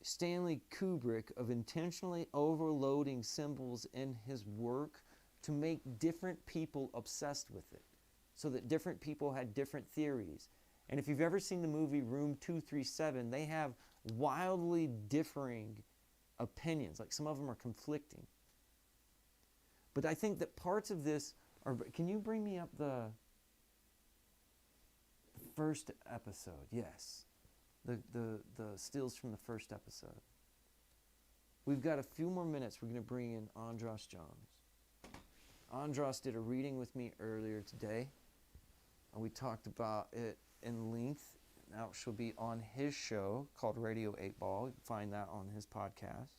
Stanley Kubrick of intentionally overloading symbols in his work to make different people obsessed with it, so that different people had different theories. And if you've ever seen the movie Room 237, they have wildly differing opinions. Like some of them are conflicting. But I think that parts of this are... Can you bring me up the first episode? Yes. The stills from the first episode. We've got a few more minutes. We're going to bring in ANDRAS Jones. ANDRAS did a reading with me earlier today, and we talked about it in length. Now she'll be on his show called Radio8Ball. You can find that on his podcast.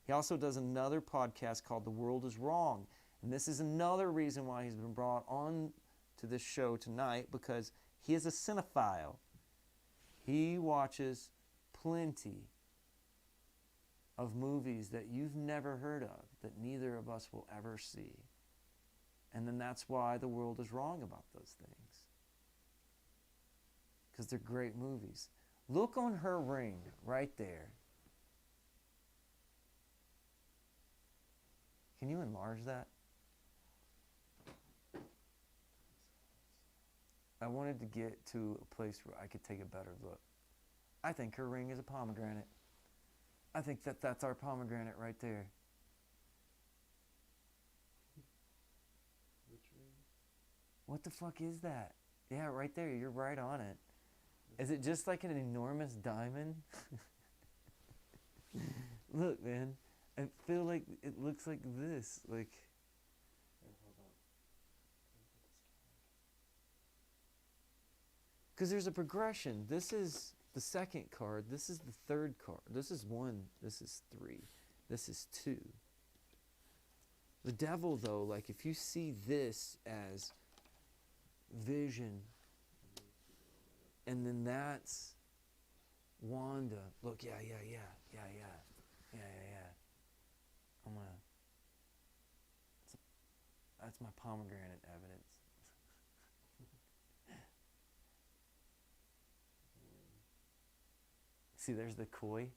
He also does another podcast called The World Is Wrong, and this is another reason why he's been brought on to this show tonight, because he is a cinephile. He watches plenty of movies that you've never heard of, that neither of us will ever see. And then that's why the world is wrong about those things. Because they're great movies. Look on her ring right there. Can you enlarge that? I wanted to get to a place where I could take a better look. I think her ring is a pomegranate. I think that that's our pomegranate right there. What the fuck is that? Yeah, right there. You're right on it. Is it just like an enormous diamond? Look, man. I feel like it looks like this. Like, Here, hold on. because there's a progression. This is the second card. This is the third card. This is 1. This is 3. This is 2. The devil, though, like if you see this as Vision, and then that's Wanda. Look, yeah. I'm gonna. That's my pomegranate evidence. See, there's the koi.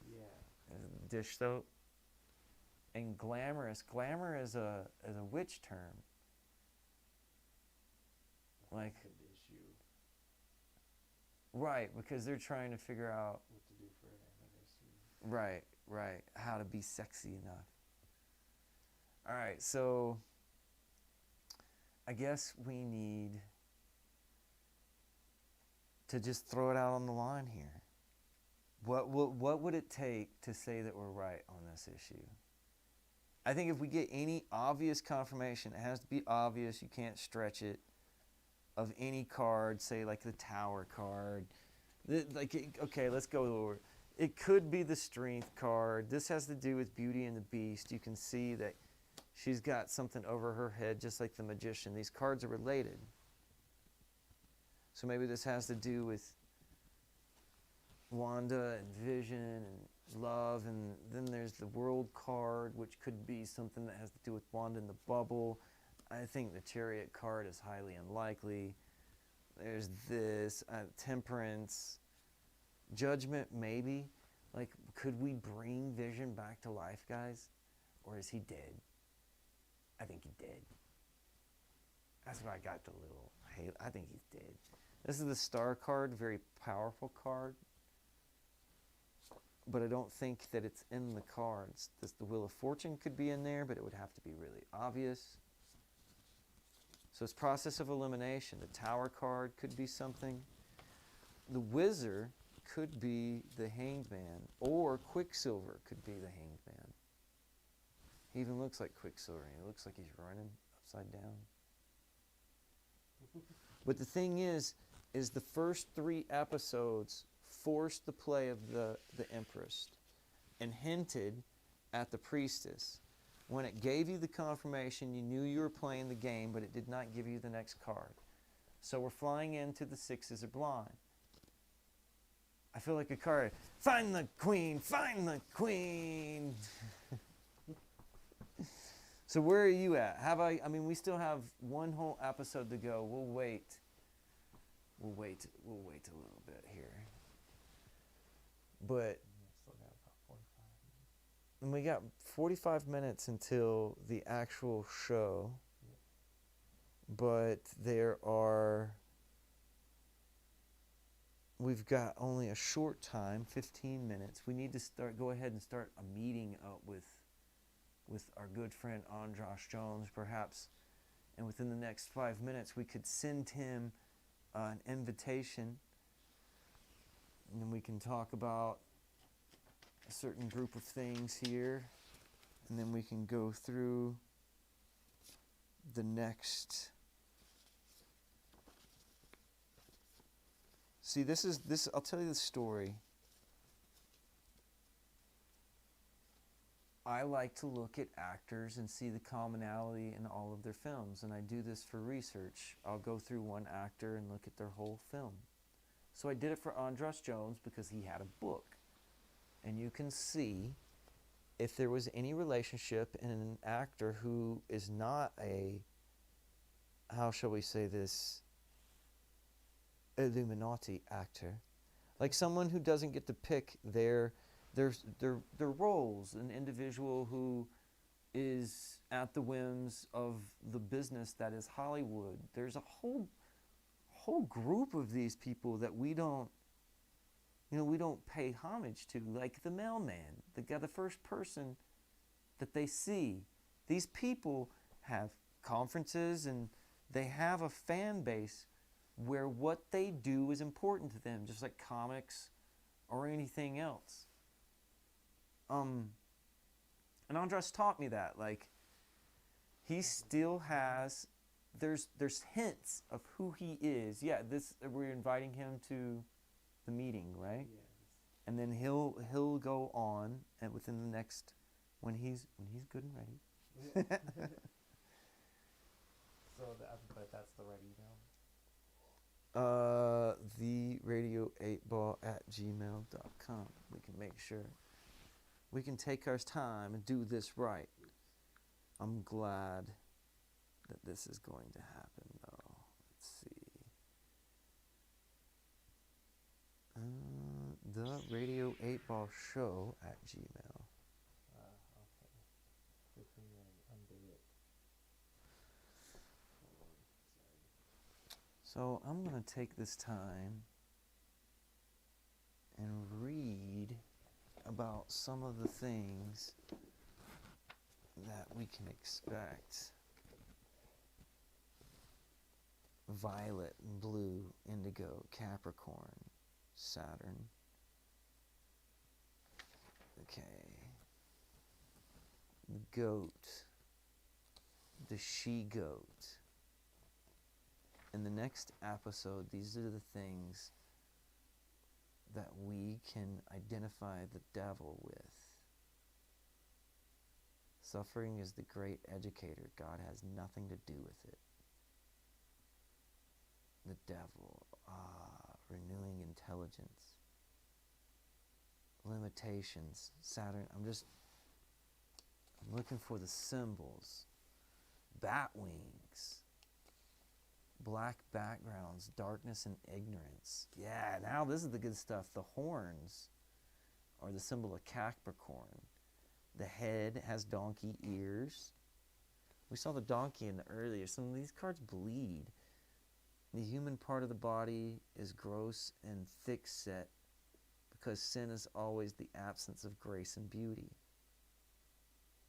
Yeah. There's the dish soap. And glamorous. Glamour is a witch term. Like, An issue. Right, because they're trying to figure out. What to do for an anniversary. Right. How to be sexy enough. All right, so I guess we need to just throw it out on the line here. What would it take to say that we're right on this issue? I think if we get any obvious confirmation, it has to be obvious, you can't stretch it, of any card, say like the Tower card. Okay, let's go over. It could be the Strength card. This has to do with Beauty and the Beast. You can see that she's got something over her head, just like the Magician. These cards are related. So maybe this has to do with Wanda and Vision and love, and then there's the World card, which could be something that has to do with Wanda and the bubble. I think the Chariot card is highly unlikely. There's this, Temperance, Judgment, maybe. Like, could we bring Vision back to life, guys? Or is he dead? I think he's dead. That's what I got the little halo. I think he's dead. This is the Star card, very powerful card. But I don't think that it's in the cards. The Wheel of Fortune could be in there, but it would have to be really obvious. So it's process of elimination. The Tower card could be something. The Wizard could be the Hanged Man, or Quicksilver could be the Hanged Man. He even looks like Quicksilver. He looks like he's running upside down. But the thing is the first 3 episodes forced the play of the Empress and hinted at the Priestess. When it gave you the confirmation, you knew you were playing the game, but it did not give you the next card. So we're flying into the Sixes Are Blind. I feel like a card. Find the Queen! Find the Queen! So where are you at? I mean, we still have 1 whole episode to go. We'll wait. We'll wait a little bit here. But Still got about 45 minutes. and we got 45 minutes until the actual show. Yep. But we've got only a short time, 15 minutes. We need to go ahead and start a meeting up with our good friend ANDRAS Jones, perhaps. And within the next 5 minutes, we could send him an invitation. And then we can talk about a certain group of things here. And then we can go through the next. See, I'll tell you the story. I like to look at actors and see the commonality in all of their films, and I do this for research. I'll go through one actor and look at their whole film. So I did it for ANDRAS Jones because he had a book. And you can see if there was any relationship in an actor who is not a, how shall we say this, Illuminati actor. Like someone who doesn't get to pick their roles, an individual who is at the whims of the business that is Hollywood. There's a whole group of these people that we don't pay homage to, like the mailman, the first person that they see. These people have conferences and they have a fan base where what they do is important to them, just like comics or anything else. And Andras taught me that. Like, he still has, there's hints of who he is. Yeah, we're inviting him to the meeting, right? Yes. And then he'll go on, and within the next, when he's good and ready. But that's the right email. The radio8ball@gmail.com. We can make sure we can take our time and do this right. I'm glad that this is going to happen, though. Let's see. The Radio8Ball Show @gmail. Okay. Good thing I undid it. Hold on. Sorry. So I'm going to take this time and read about some of the things that we can expect. Violet, blue, indigo, Capricorn, Saturn. Okay. The goat. The she-goat. In the next episode, these are the things that we can identify the devil with. Suffering is the great educator. God has nothing to do with it. The devil, renewing intelligence. Limitations, Saturn. I'm looking for the symbols. Bat wings. Black backgrounds, darkness and ignorance. Yeah, now this is the good stuff. The horns are the symbol of Capricorn. The head has donkey ears. We saw the donkey in the earlier. Some of these cards bleed. The human part of the body is gross and thick-set because sin is always the absence of grace and beauty.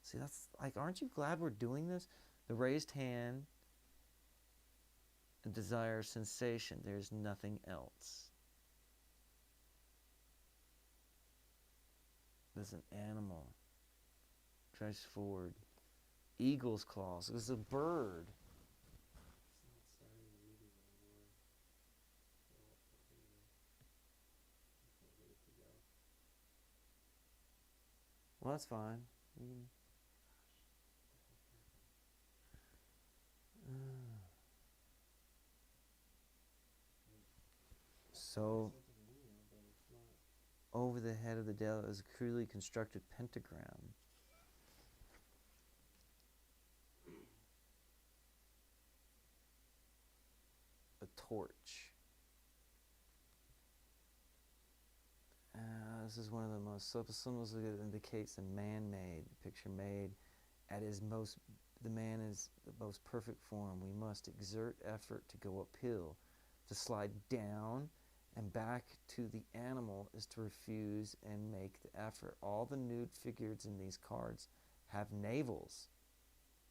See, that's like, aren't you glad we're doing this? The raised hand, the desire, sensation. There's nothing else. There's an animal. Drives forward. Eagle's claws. It was a bird. It's not starting reading anymore. I can't get it to go. Well, that's fine. So, over the head of the devil is a crudely constructed pentagram. A torch. This is one of the most subtle symbols that indicates a man-made, picture made at his most, the man is the most perfect form. We must exert effort to go uphill. To slide down and back to the animal is to refuse and make the effort. All the nude figures in these cards have navels.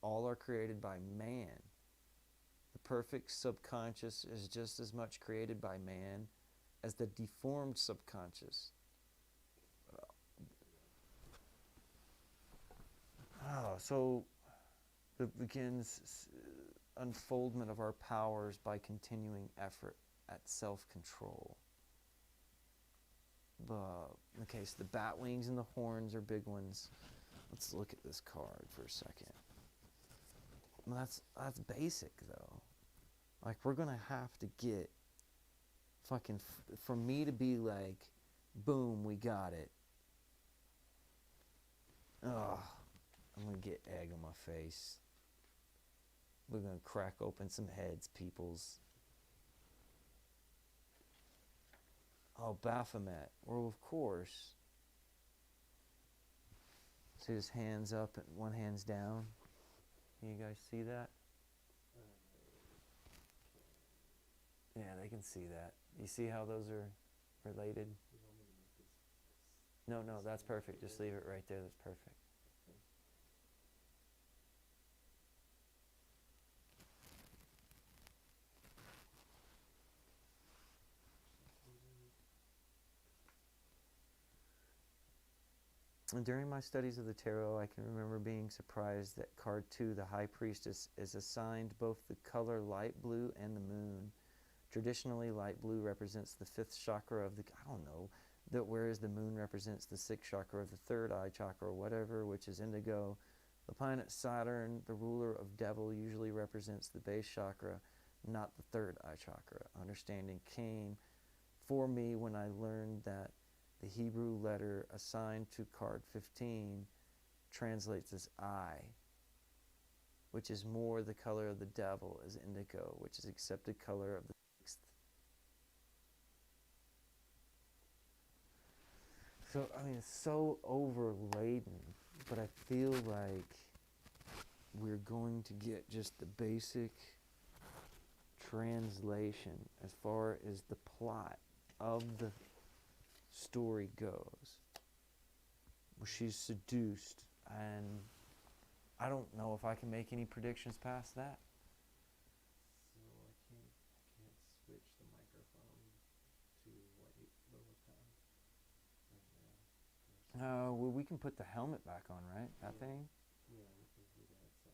All are created by man. The perfect subconscious is just as much created by man as the deformed subconscious. So it begins unfoldment of our powers by continuing effort at self-control. Okay, so the bat wings and the horns are big ones. Let's look at this card for a second. Well, that's basic though. Like, we're gonna have to get fucking for me to be like, boom, we got it. Ugh, I'm gonna get egg on my face. We're gonna crack open some heads, peoples. Oh, Baphomet. Well, of course. See his hands up and one hand's down. Can you guys see that? Yeah, they can see that. You see how those are related? No, that's perfect. Just leave it right there. That's perfect. And during my studies of the tarot, I can remember being surprised that card 2, the High Priestess, is assigned both the color light blue and the moon. Traditionally, light blue represents the 5th chakra of the, I don't know, whereas the moon represents the 6th chakra of the 3rd eye chakra or whatever, which is indigo. The planet Saturn, the ruler of devil, usually represents the base chakra, not the 3rd eye chakra. Understanding came for me when I learned that the Hebrew letter assigned to card 15 translates as I, which is more the color of the devil, as indigo, which is accepted color of the 6th. So, I mean, it's so overladen, but I feel like we're going to get just the basic translation as far as the plot of the story goes. Where she's seduced, and I don't know if I can make any predictions past that. So I can't switch the microphone to white Lilithon right now. Well, we can put the helmet back on, right? That thing? Yeah, we can do that. So.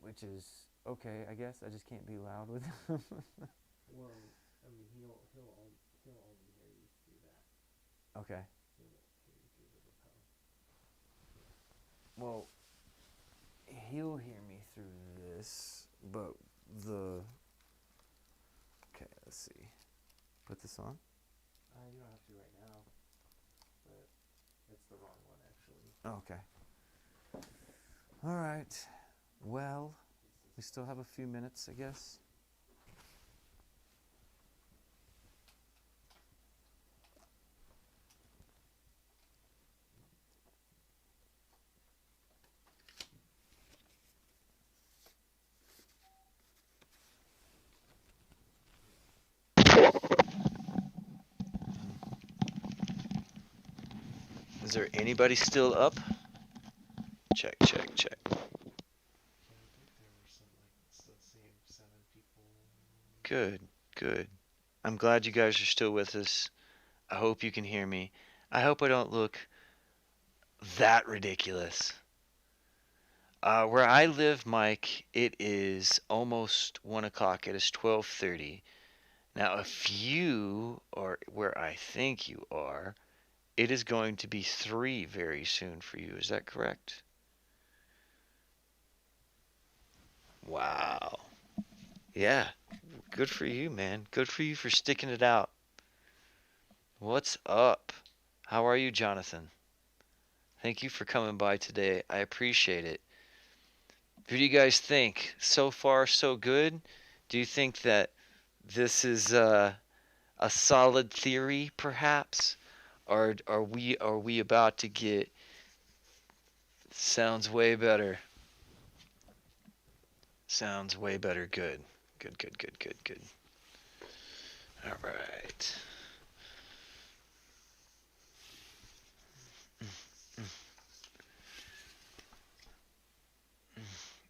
Which is okay, I guess. I just can't be loud with him. Well, I mean, he'll only hear you through that. Okay. He won't hear you through the lapel. Well, he'll hear me through this, but the... Okay, let's see. Put this on? You don't have to right now, but it's the wrong one, actually. Okay. All right. Well, we still have a few minutes, I guess. Is there anybody still up? Check, check, check. Yeah, I think there were the same 7 people. Good, good. I'm glad you guys are still with us. I hope you can hear me. I hope I don't look that ridiculous. Where I live, Mike, it is almost 1 o'clock. It is 12:30. Now, if you are where I think you are, it is going to be 3 very soon for you. Is that correct? Wow. Yeah. Good for you, man. Good for you for sticking it out. What's up? How are you, Jonathan? Thank you for coming by today. I appreciate it. What do you guys think? So far, so good? Do you think that this is a solid theory, perhaps? Or are we about to get... Sounds way better. Sounds way better. Good. Good, good, good, good, good. All right.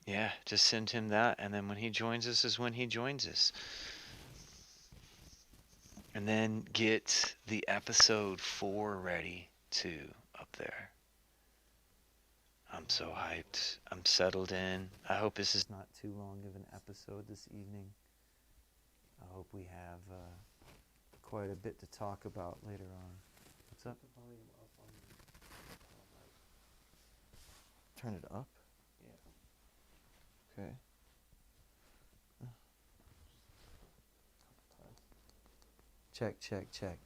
Yeah, just send him that, and then when he joins us is when he joins us. And then get the episode 4 ready, too, up there. I'm so hyped. I'm settled in. I hope this is not too long of an episode this evening. I hope we have quite a bit to talk about later on. What's up? Put the volume up on the mic. Turn it up? Yeah. Okay. Check, check, check.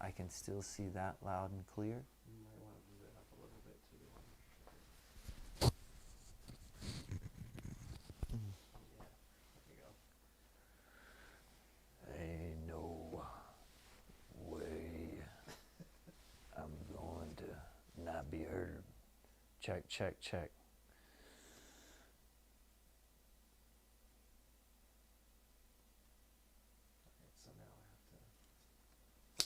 I can still see that loud and clear. You might want to move it up a little bit too. Yeah, there you go. Ain't no way I'm going to not be heard. Check, check, check. Okay, so now I have to...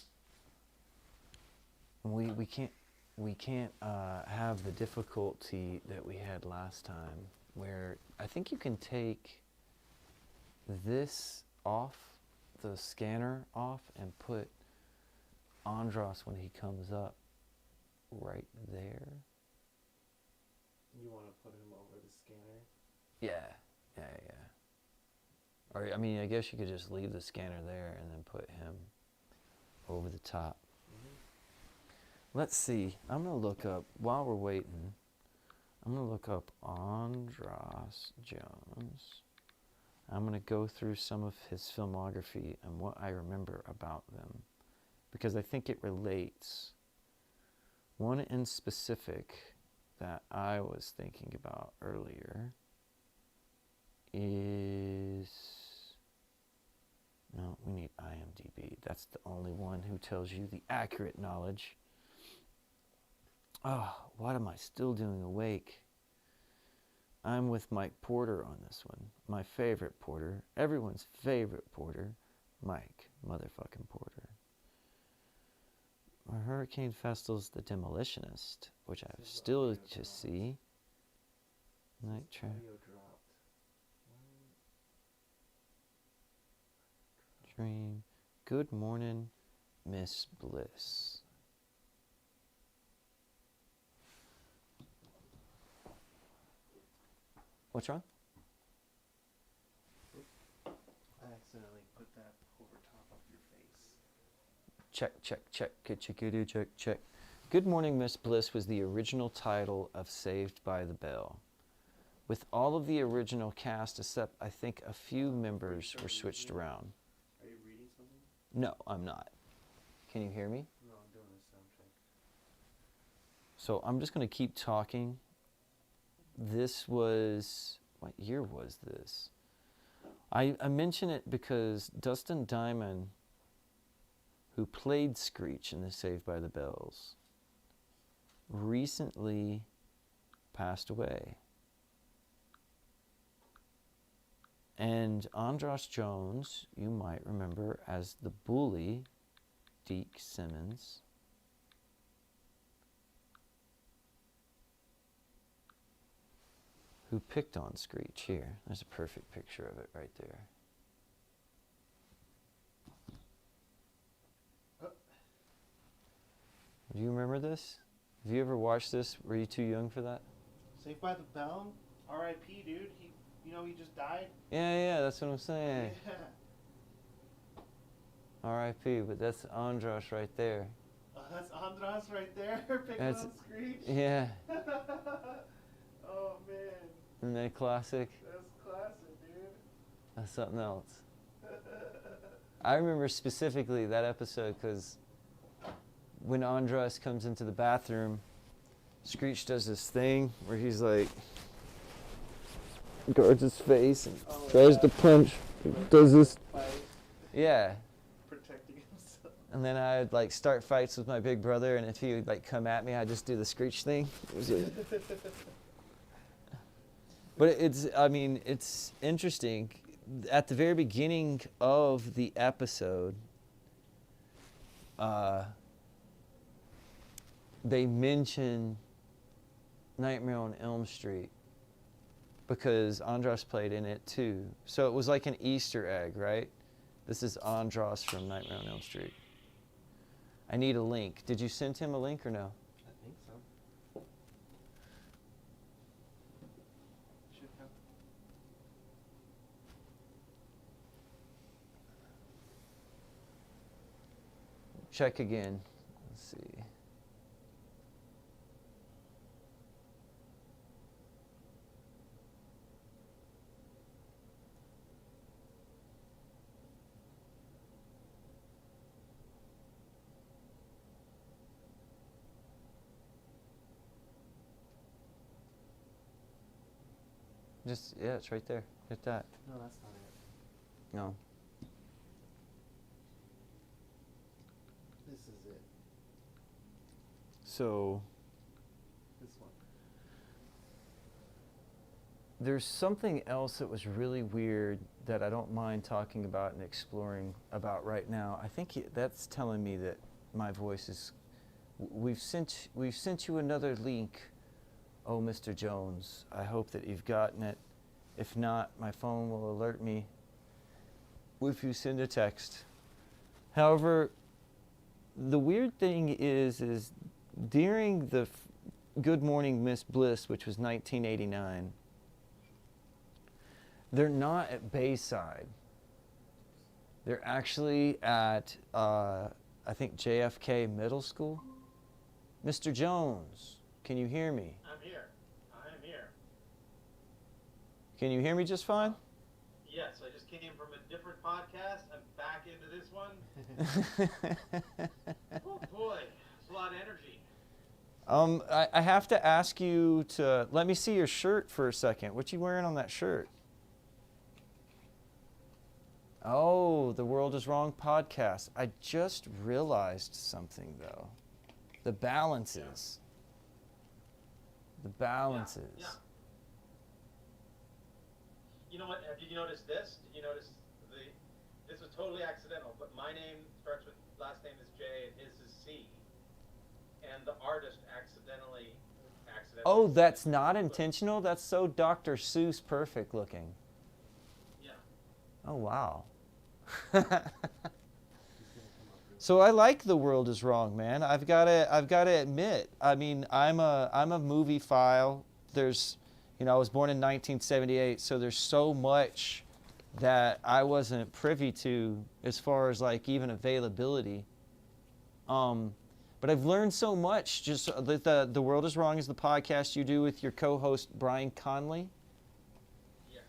We can't have the difficulty that we had last time, where I think you can take this off, the scanner off, and put Andras when he comes up right there. You want to put him over the scanner? Yeah. Or, I mean, I guess you could just leave the scanner there and then put him over the top. Let's see. I'm going to look up, while we're waiting, I'm going to look up ANDRAS JONES. I'm going to go through some of his filmography and what I remember about them, because I think it relates. One in specific that I was thinking about earlier is... No, we need IMDb. That's the only one who tells you the accurate knowledge. Oh, what am I still doing awake? I'm with Mike Porter on this one. My favorite Porter. Everyone's favorite Porter. Mike motherfucking Porter. Hurricane Festivals The Demolitionist, which I have still to see. Night Train. Dream. Good Morning, Miss Bliss. What's wrong? I accidentally put that over top of your face. Check. Good Morning, Miss Bliss was the original title of Saved by the Bell. With all of the original cast, except I think a few members were switched around. Are you reading something? No, I'm not. Can you hear me? No, I'm doing a sound check. So I'm just going to keep talking. This was... What year was this? I mention it because Dustin Diamond, who played Screech in the Saved by the Bells, recently passed away. And ANDRAS JONES, you might remember as the bully, Deke Simmons, who picked on Screech here. There's a perfect picture of it right there. Do you remember this? Have you ever watched this? Were you too young for that? Saved by the Bell? R.I.P., dude. He just died. Yeah, that's what I'm saying. Yeah. R.I.P., but that's Andras right there. Oh, that's Andras right there, picking on Screech? Yeah. Oh, man. Isn't that classic? That's classic, dude. That's something else. I remember specifically that episode because when Andras comes into the bathroom, Screech does this thing where he's like, guards his face and tries to punch, does this. Yeah. Protecting himself. And then I'd like start fights with my big brother, and if he would like come at me, I'd just do the Screech thing. It was like, but it's interesting. At the very beginning of the episode, they mention Nightmare on Elm Street because Andras played in it too. So it was like an Easter egg, right? This is Andras from Nightmare on Elm Street. I need a link. Did you send him a link or no? I think so. Should have. Check again. Let's see. Just, yeah, it's right there. Hit that. No, that's not it. No. This is it. So, This one. there's something else that was really weird that I don't mind talking about and exploring about right now. I think that's telling me that my voice is... We've sent you another link, oh, Mr. Jones. I hope that you've gotten it. If not, my phone will alert me if you send a text. However, the weird thing is during the Good Morning Miss Bliss, which was 1989, they're not at Bayside. They're actually at, I think, JFK Middle School. Mr. Jones, can you hear me? I'm here. I am here. Can you hear me just fine? Yes, I just came from a different podcast. I'm back into this one. Oh boy, it's a lot of energy. I have to ask you to let me see your shirt for a second. What you wearing on that shirt? Oh, the World is Wrong podcast. I just realized something though. The balances. The balances. Yeah. You know what? Have you noticed this? Did you notice this was totally accidental, but my name starts with last name is J and his is C. And the artist accidentally. Oh, that's not intentional? That's so Dr. Seuss perfect looking. Yeah. Oh, wow. So I like The World is Wrong, man. I've got to admit. I mean, I'm a moviephile. There's, I was born in 1978, so there's so much that I wasn't privy to as far as like even availability. But I've learned so much. Just that the World is Wrong is the podcast you do with your co-host Brian Conley. Yes.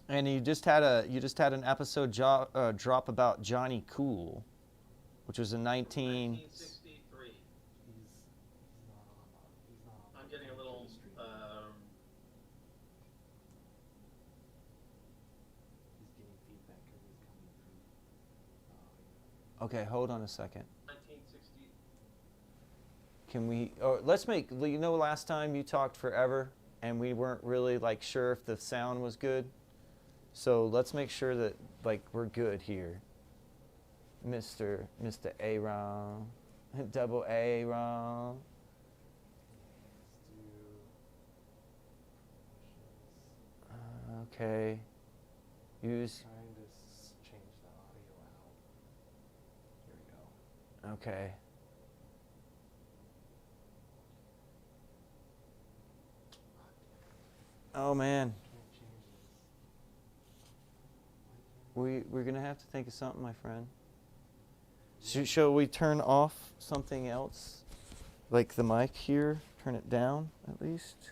And you just had an episode drop about Johnny Cool, which was in 1963. He's not on. I'm getting a little. He's getting feedback as he's coming through. Okay, hold on a second. 1960. Can we? Or let's make. Last time you talked forever, and we weren't really like sure if the sound was good. So let's make sure that like we're good here. Mr. Aaron, double Aaron. Okay. Use. Trying to change the audio out. Here we go. Okay. Oh man. Can't change this. We're gonna have to think of something, my friend. Shall we turn off something else, like the mic here? Turn it down at least.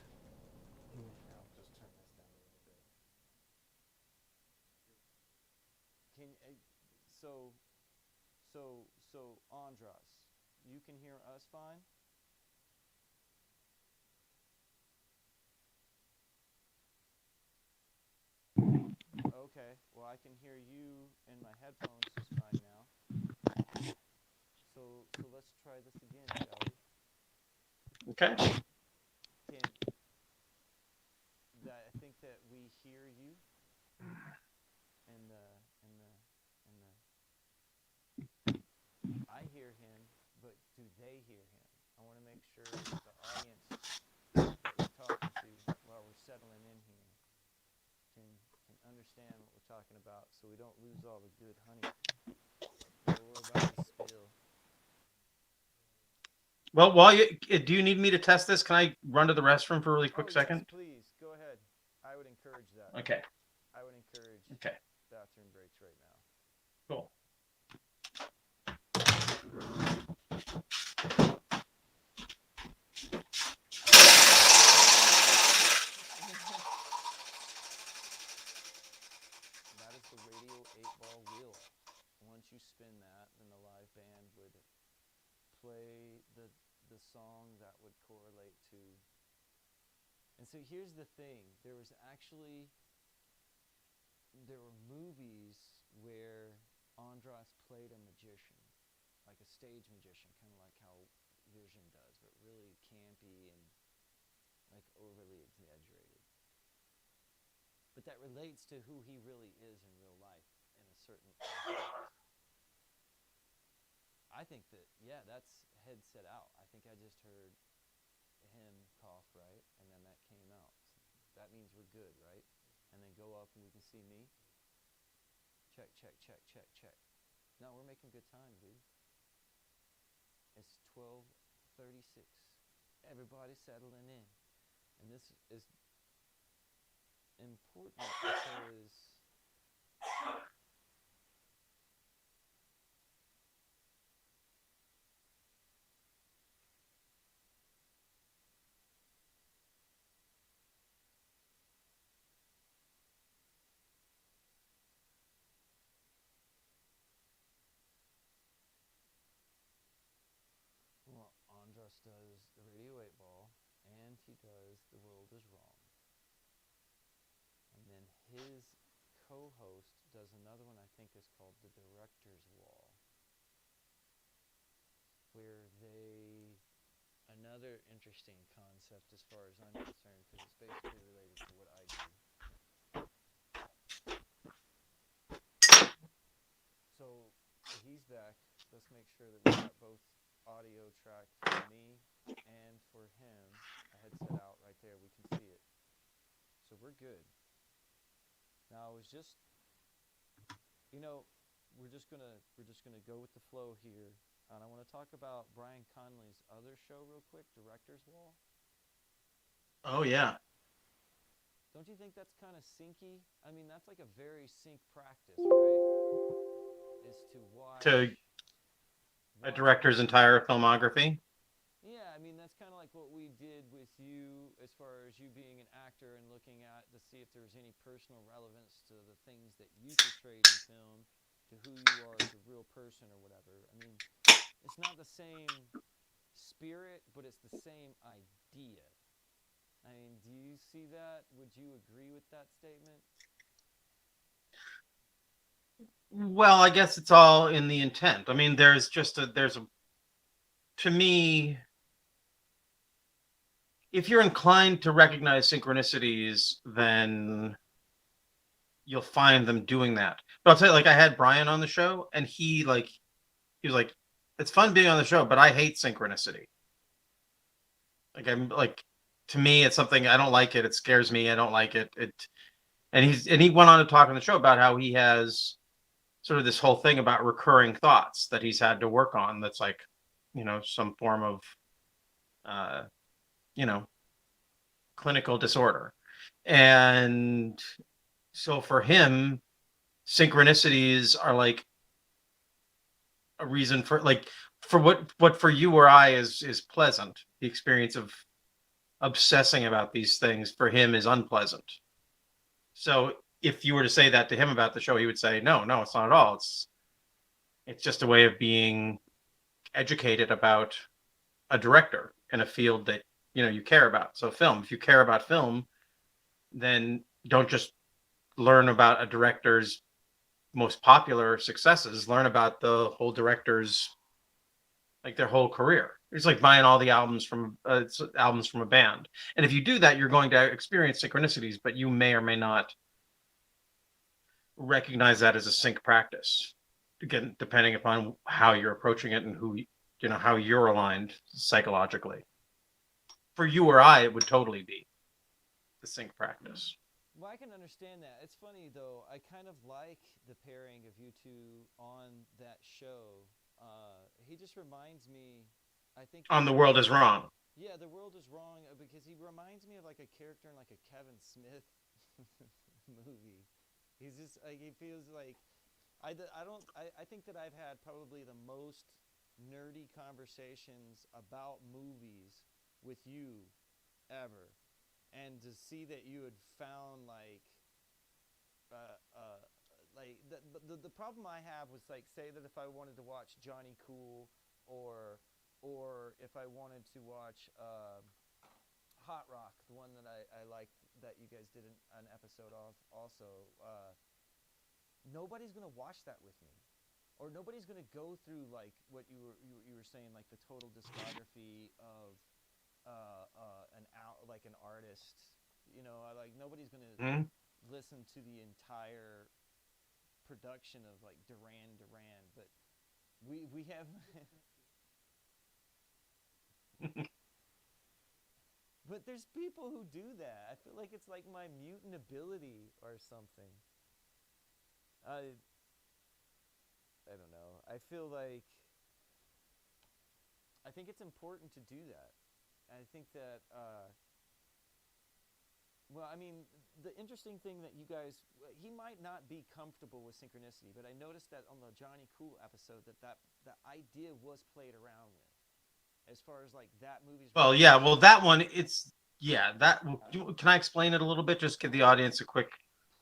Yeah, I'll just turn this down a little bit. So Andras, you can hear us fine? Okay, well I can hear you in my headphones just fine now. So let's try this again, shall we? Okay. I think that we hear you, and I hear him, but do they hear him? I want to make sure that the audience that we're talking to while we're settling in here can understand what we're talking about, so we don't lose all the good honey that we're about to spill. Well, do you need me to test this? Can I run to the restroom for a really quick second? Yes, please, go ahead. I would encourage that. Okay. I would encourage bathroom breaks right now. Cool. That is the Radio8Ball wheel. Once you spin that, then the live band would play the song that would correlate to. And so here's the thing. There were movies where Andras played a magician, like a stage magician, kind of like how Vision does, but really campy and like overly exaggerated. But that relates to who he really is in real life in a certain aspect. I think that, that's headset out. I think I just heard him cough, right? And then that came out. So that means we're good, right? And then go up and you can see me. Check. No, we're making good time, dude. 12:36. Everybody settling in. And this is important because well, Andras does the Radio 8 Ball, and he does The World Is Wrong. And then his co-host does another one I think is called The Director's Wall, where they, another interesting concept as far as I'm concerned, because it's basically related to what I do. So he's back. Let's make sure that we got both audio track for me and for him. A headset out right there. We can see it. So we're good. Now I was just, we're just gonna go with the flow here, and I want to talk about Brian Conley's other show real quick, Director's Wall. Oh yeah. Don't you think that's kind of syncy? I mean, that's like a very sync practice, right? Is to watch A director's entire filmography. Yeah, I mean, that's kind of like what we did with you as far as you being an actor and looking at to see if there was any personal relevance to the things that you portrayed in film to who you are as a real person or whatever. I mean, it's not the same spirit, but it's the same idea. I mean, do you see that? Would you agree with that statement? Well, I guess it's all in the intent. I mean, to me, if you're inclined to recognize synchronicities, then you'll find them doing that. But I'll tell you, like, I had Brian on the show, and he was like, it's fun being on the show, but I hate synchronicity. To me, it's something I don't like it. It scares me. I don't like it. And he went on to talk on the show about how he has sort of this whole thing about recurring thoughts that he's had to work on. That's like, some form of, clinical disorder. And so for him, synchronicities are like a reason for what for you or I is pleasant. The experience of obsessing about these things for him is unpleasant. So if you were to say that to him about the show, he would say, no, it's not at all. It's just a way of being educated about a director in a field that, you care about. So film, if you care about film, then don't just learn about a director's most popular successes, learn about the whole director's, like, their whole career. It's like buying all the albums from a band. And if you do that, you're going to experience synchronicities, but you may or may not recognize that as a sync practice. Again, depending upon how you're approaching it and how you're aligned psychologically. For you or I, it would totally be the sync practice. Well, I can understand that. It's funny, though. I kind of like the pairing of you two on that show. He just reminds me, I think... On The World Is Wrong. Yeah, The World Is Wrong, because he reminds me of like a character in like a Kevin Smith movie. He's just like, he feels like... I think that I've had probably the most nerdy conversations about movies with you ever. And to see that you had found the problem I have was, like, say that if I wanted to watch Johnny Cool or if I wanted to watch Hot Rock, the one that I liked that you guys did an episode of also, nobody's gonna watch that with me, or nobody's gonna go through like what you were saying, like the total discography of an artist. Nobody's gonna listen to the entire production of like Duran Duran, but we have. But there's people who do that. I feel like it's like my mutant ability or something. I don't know. I feel like I think it's important to do that. I think that, well, I mean, the interesting thing that you guys, he might not be comfortable with synchronicity, but I noticed that on the Johnny Cool episode that idea was played around with. As far as like that movie's. Well, yeah, well, that one, can I explain it a little bit? Just give the audience a quick.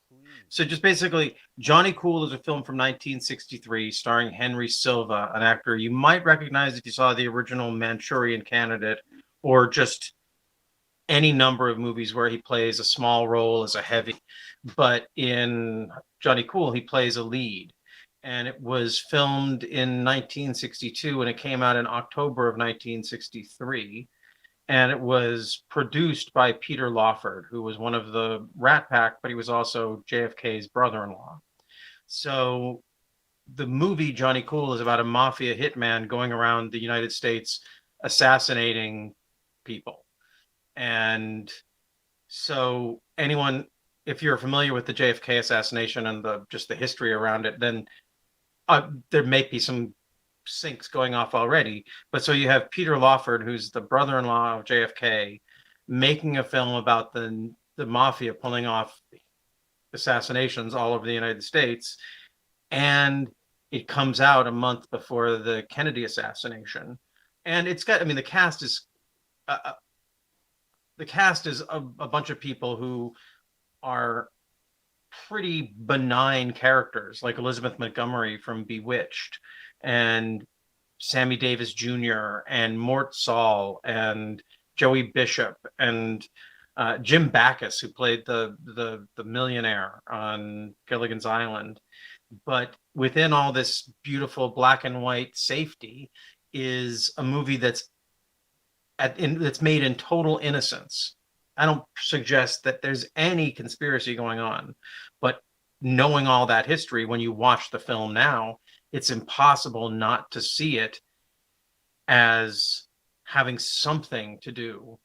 Please. So just basically, Johnny Cool is a film from 1963 starring Henry Silva, an actor you might recognize if you saw the original Manchurian Candidate or just any number of movies where he plays a small role as a heavy. But in Johnny Cool, he plays a lead. And it was filmed in 1962 and it came out in October of 1963. And it was produced by Peter Lawford, who was one of the Rat Pack, but he was also JFK's brother-in-law. So the movie Johnny Cool is about a mafia hitman going around the United States assassinating people. And so anyone, if you're familiar with the JFK assassination and just the history around it, then there may be some syncs going off already. But so you have Peter Lawford, who's the brother-in-law of JFK, making a film about the mafia pulling off assassinations all over the United States. And it comes out a month before the Kennedy assassination. And it's got, I mean, the cast is a bunch of people who are pretty benign characters, like Elizabeth Montgomery from Bewitched, and Sammy Davis Jr., and Mort Saul, and Joey Bishop, and Jim Backus, who played the millionaire on Gilligan's Island. But within all this beautiful black and white safety is a movie that's made in total innocence. I don't suggest that there's any conspiracy going on, but knowing all that history, when you watch the film now, it's impossible not to see it as having something to do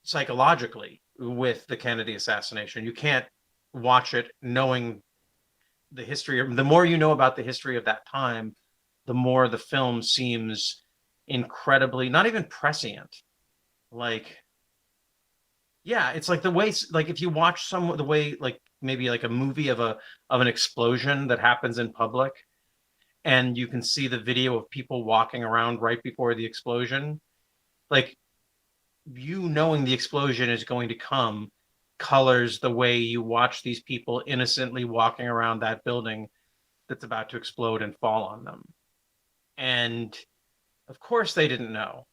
psychologically with the Kennedy assassination. You can't watch it knowing the history. The more you know about the history of that time, the more the film seems incredibly, not even prescient. Like, yeah, it's like the way, like if you watch the way, like maybe like a movie of an explosion that happens in public, and you can see the video of people walking around right before the explosion, like you knowing the explosion is going to come colors the way you watch these people innocently walking around that building that's about to explode and fall on them. And of course they didn't know.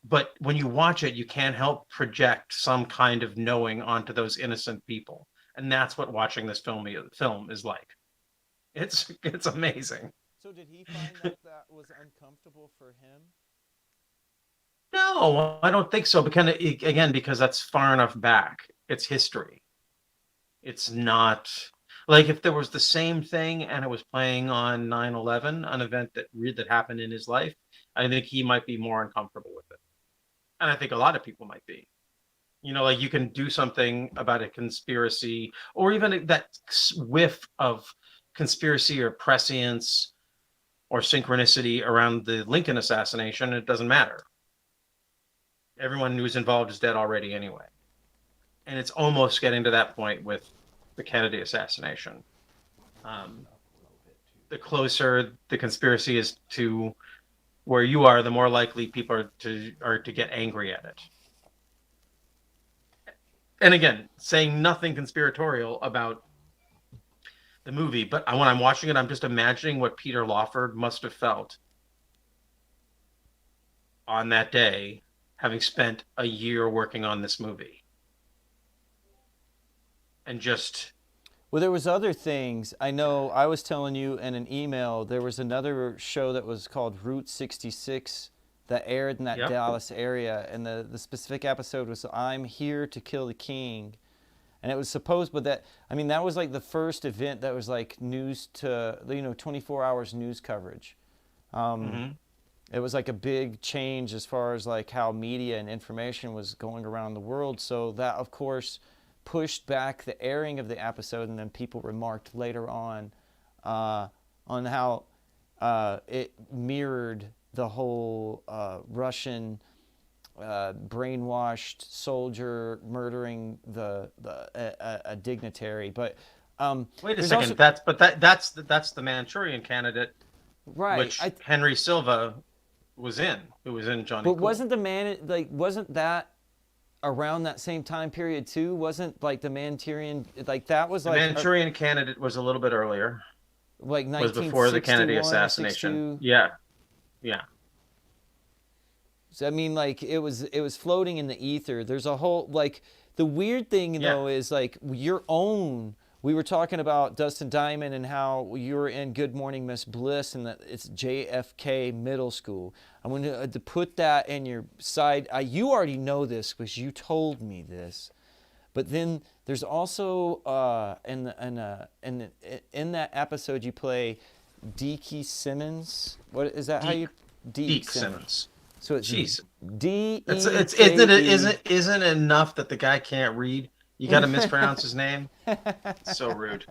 But when you watch it, you can't help project some kind of knowing onto those innocent people. And that's what watching this film is like. It's amazing. So did he find that was uncomfortable for him? No, I don't think so. Because that's far enough back. It's history. It's not like if there was the same thing and it was playing on 9/11, an event that happened in his life, I think he might be more uncomfortable with it. And I think a lot of people might be. You know, like you can do something about a conspiracy or even that whiff of conspiracy or prescience or synchronicity around the Lincoln assassination. It doesn't matter. Everyone who's involved is dead already anyway. And it's almost getting to that point with the Kennedy assassination. The closer the conspiracy is to where you are, the more likely people are to get angry at it. And again, saying nothing conspiratorial about the movie, but when I'm watching it, I'm just imagining what Peter Lawford must have felt on that day, having spent a year working on this movie. And just... Well, there was other things. I know I was telling you in an email, there was another show that was called Route 66 that aired in that Dallas area. And the specific episode was I'm Here to Kill the King. And it was supposed, but that was like the first event that was like news to, 24 hours news coverage. It was like a big change as far as like how media and information was going around the world. So that, of course, pushed back the airing of the episode, and then people remarked later on how it mirrored the whole Russian brainwashed soldier murdering a dignitary. But wait a there's second. also- That's the Manchurian Candidate, right. which Henry Silva was in, who was in Johnny. But Cool. wasn't that around that same time period too? Wasn't like the Manchurian, like that was the like Manchurian Candidate was a little bit earlier. like Was before the Kennedy 1961 or assassination. 62? Yeah. So, I mean, like it was floating in the ether. There's a whole, like, the weird thing though is like your own. We were talking about Dustin Diamond and how you were in Good Morning Miss Bliss and that it's JFK Middle School. I'm going to put that in your side. You already know this because you told me this. But then there's also in that episode you play Deke Simmons. What is that? How you Deke Simmons. So it's Jeez. D-E-K-E. Isn't it enough that the guy can't read? You got to mispronounce his name. So rude.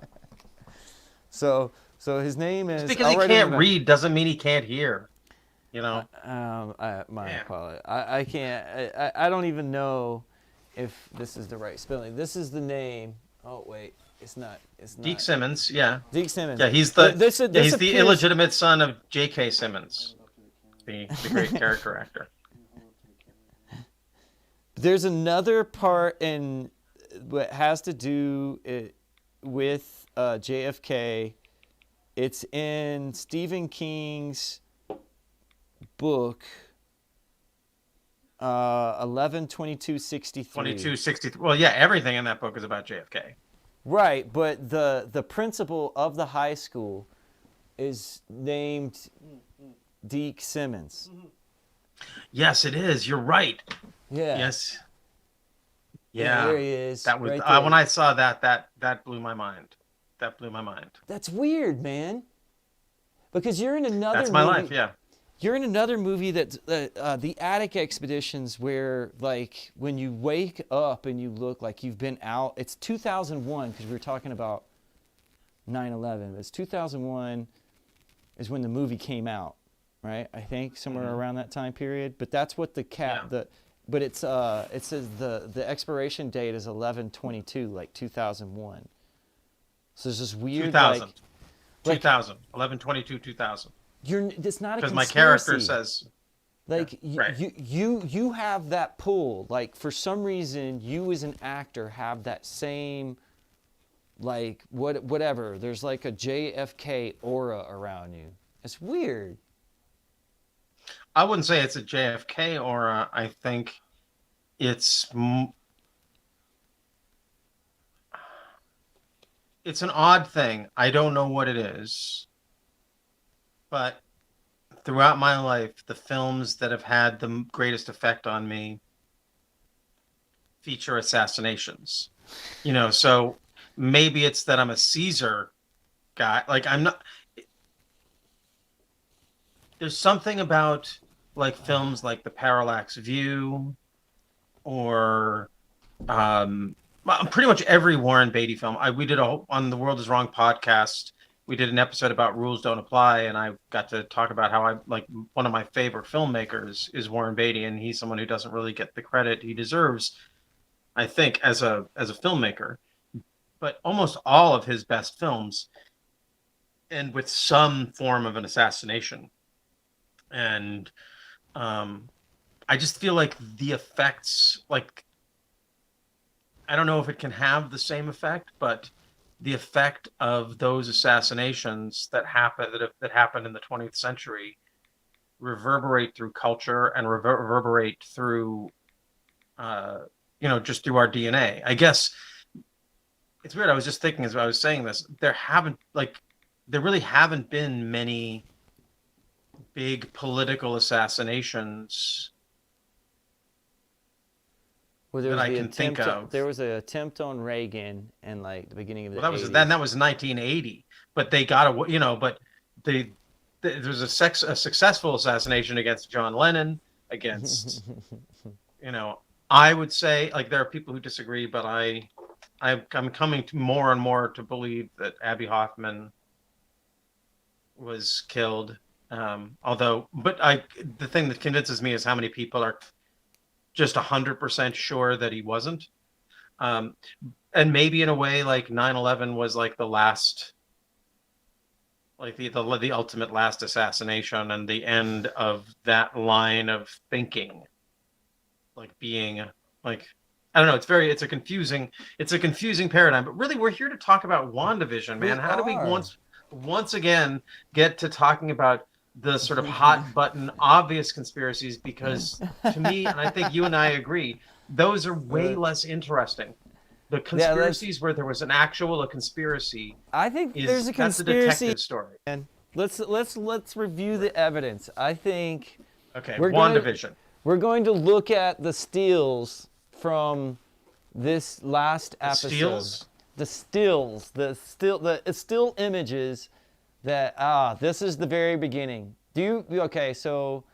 So his name is. Just because he can't read doesn't mean he can't hear. You know. My apologies. I can't. I don't even know if this is the right spelling. This is the name. Oh wait, it's not. It's not. Deke Simmons. Yeah. Deke Simmons. Yeah, he's the illegitimate son of J.K. Simmons, the great character actor. There's another part in what has to do with JFK. It's in Stephen King's book 11/22/63. 22/63. Well, yeah, everything in that book is about JFK. Right, but the principal of the high school is named Deke Simmons. Yes, it is. You're right. Yeah. Yes. Yeah, there he is. That was right when I saw that blew my mind. That blew my mind. That's weird, man. Because you're in another. That's my life. Yeah. You're in another movie that's the Attic Expeditions, where like when you wake up and you look like you've been out. It's 2001 because we were talking about 9/11. It's 2001 is when the movie came out, right? I think somewhere around that time period. But that's what But it says the expiration date is 11/22, like 2001. So there's this weird 2000. 2000. 11/22/2000. It's not a conspiracy. Because my character says. Like right. you have that pull. Like for some reason, you as an actor have that same, like whatever. There's like a JFK aura around you. It's weird. I wouldn't say it's a JFK aura. I think it's an odd thing. I don't know what it is. But throughout my life, the films that have had the greatest effect on me feature assassinations. You know, so maybe it's that I'm a Caesar guy. Like I'm not. There's something about like films like The Parallax View or pretty much every Warren Beatty film. We did on the World Is Wrong podcast. We did an episode about Rules Don't Apply, and I got to talk about how I like one of my favorite filmmakers is Warren Beatty, and he's someone who doesn't really get the credit he deserves, I think, as a filmmaker. But almost all of his best films end with some form of an assassination. And I just feel like the effects, like, I don't know if it can have the same effect, but the effect of those assassinations that happened in the 20th century reverberate through culture and reverberate through, just through our DNA. I guess it's weird. I was just thinking as I was saying this, there really haven't been many big political assassinations that I can think of. There was an attempt on Reagan in like the beginning of the 80s. That was 1980, but they got away, but there was a successful assassination against John Lennon, against, I would say, like, there are people who disagree, but I'm coming to more and more to believe that Abby Hoffman was killed The thing that convinces me is how many people are just 100% sure that he wasn't. And maybe in a way, like 9/11 was like the last, like the ultimate last assassination and the end of that line of thinking, like being like, I don't know. It's a confusing paradigm. But really, we're here to talk about WandaVision, man. How do we once again get to talking about the sort of hot button obvious conspiracies? Because to me, and I think you and I agree, those are way less interesting. The conspiracies where there was a conspiracy. I think there's a that's conspiracy. a detective story. And let's review the evidence. I think. Okay, WandaVision. We're going to look at the stills from this last episode. The still images that this is the very beginning. Okay, so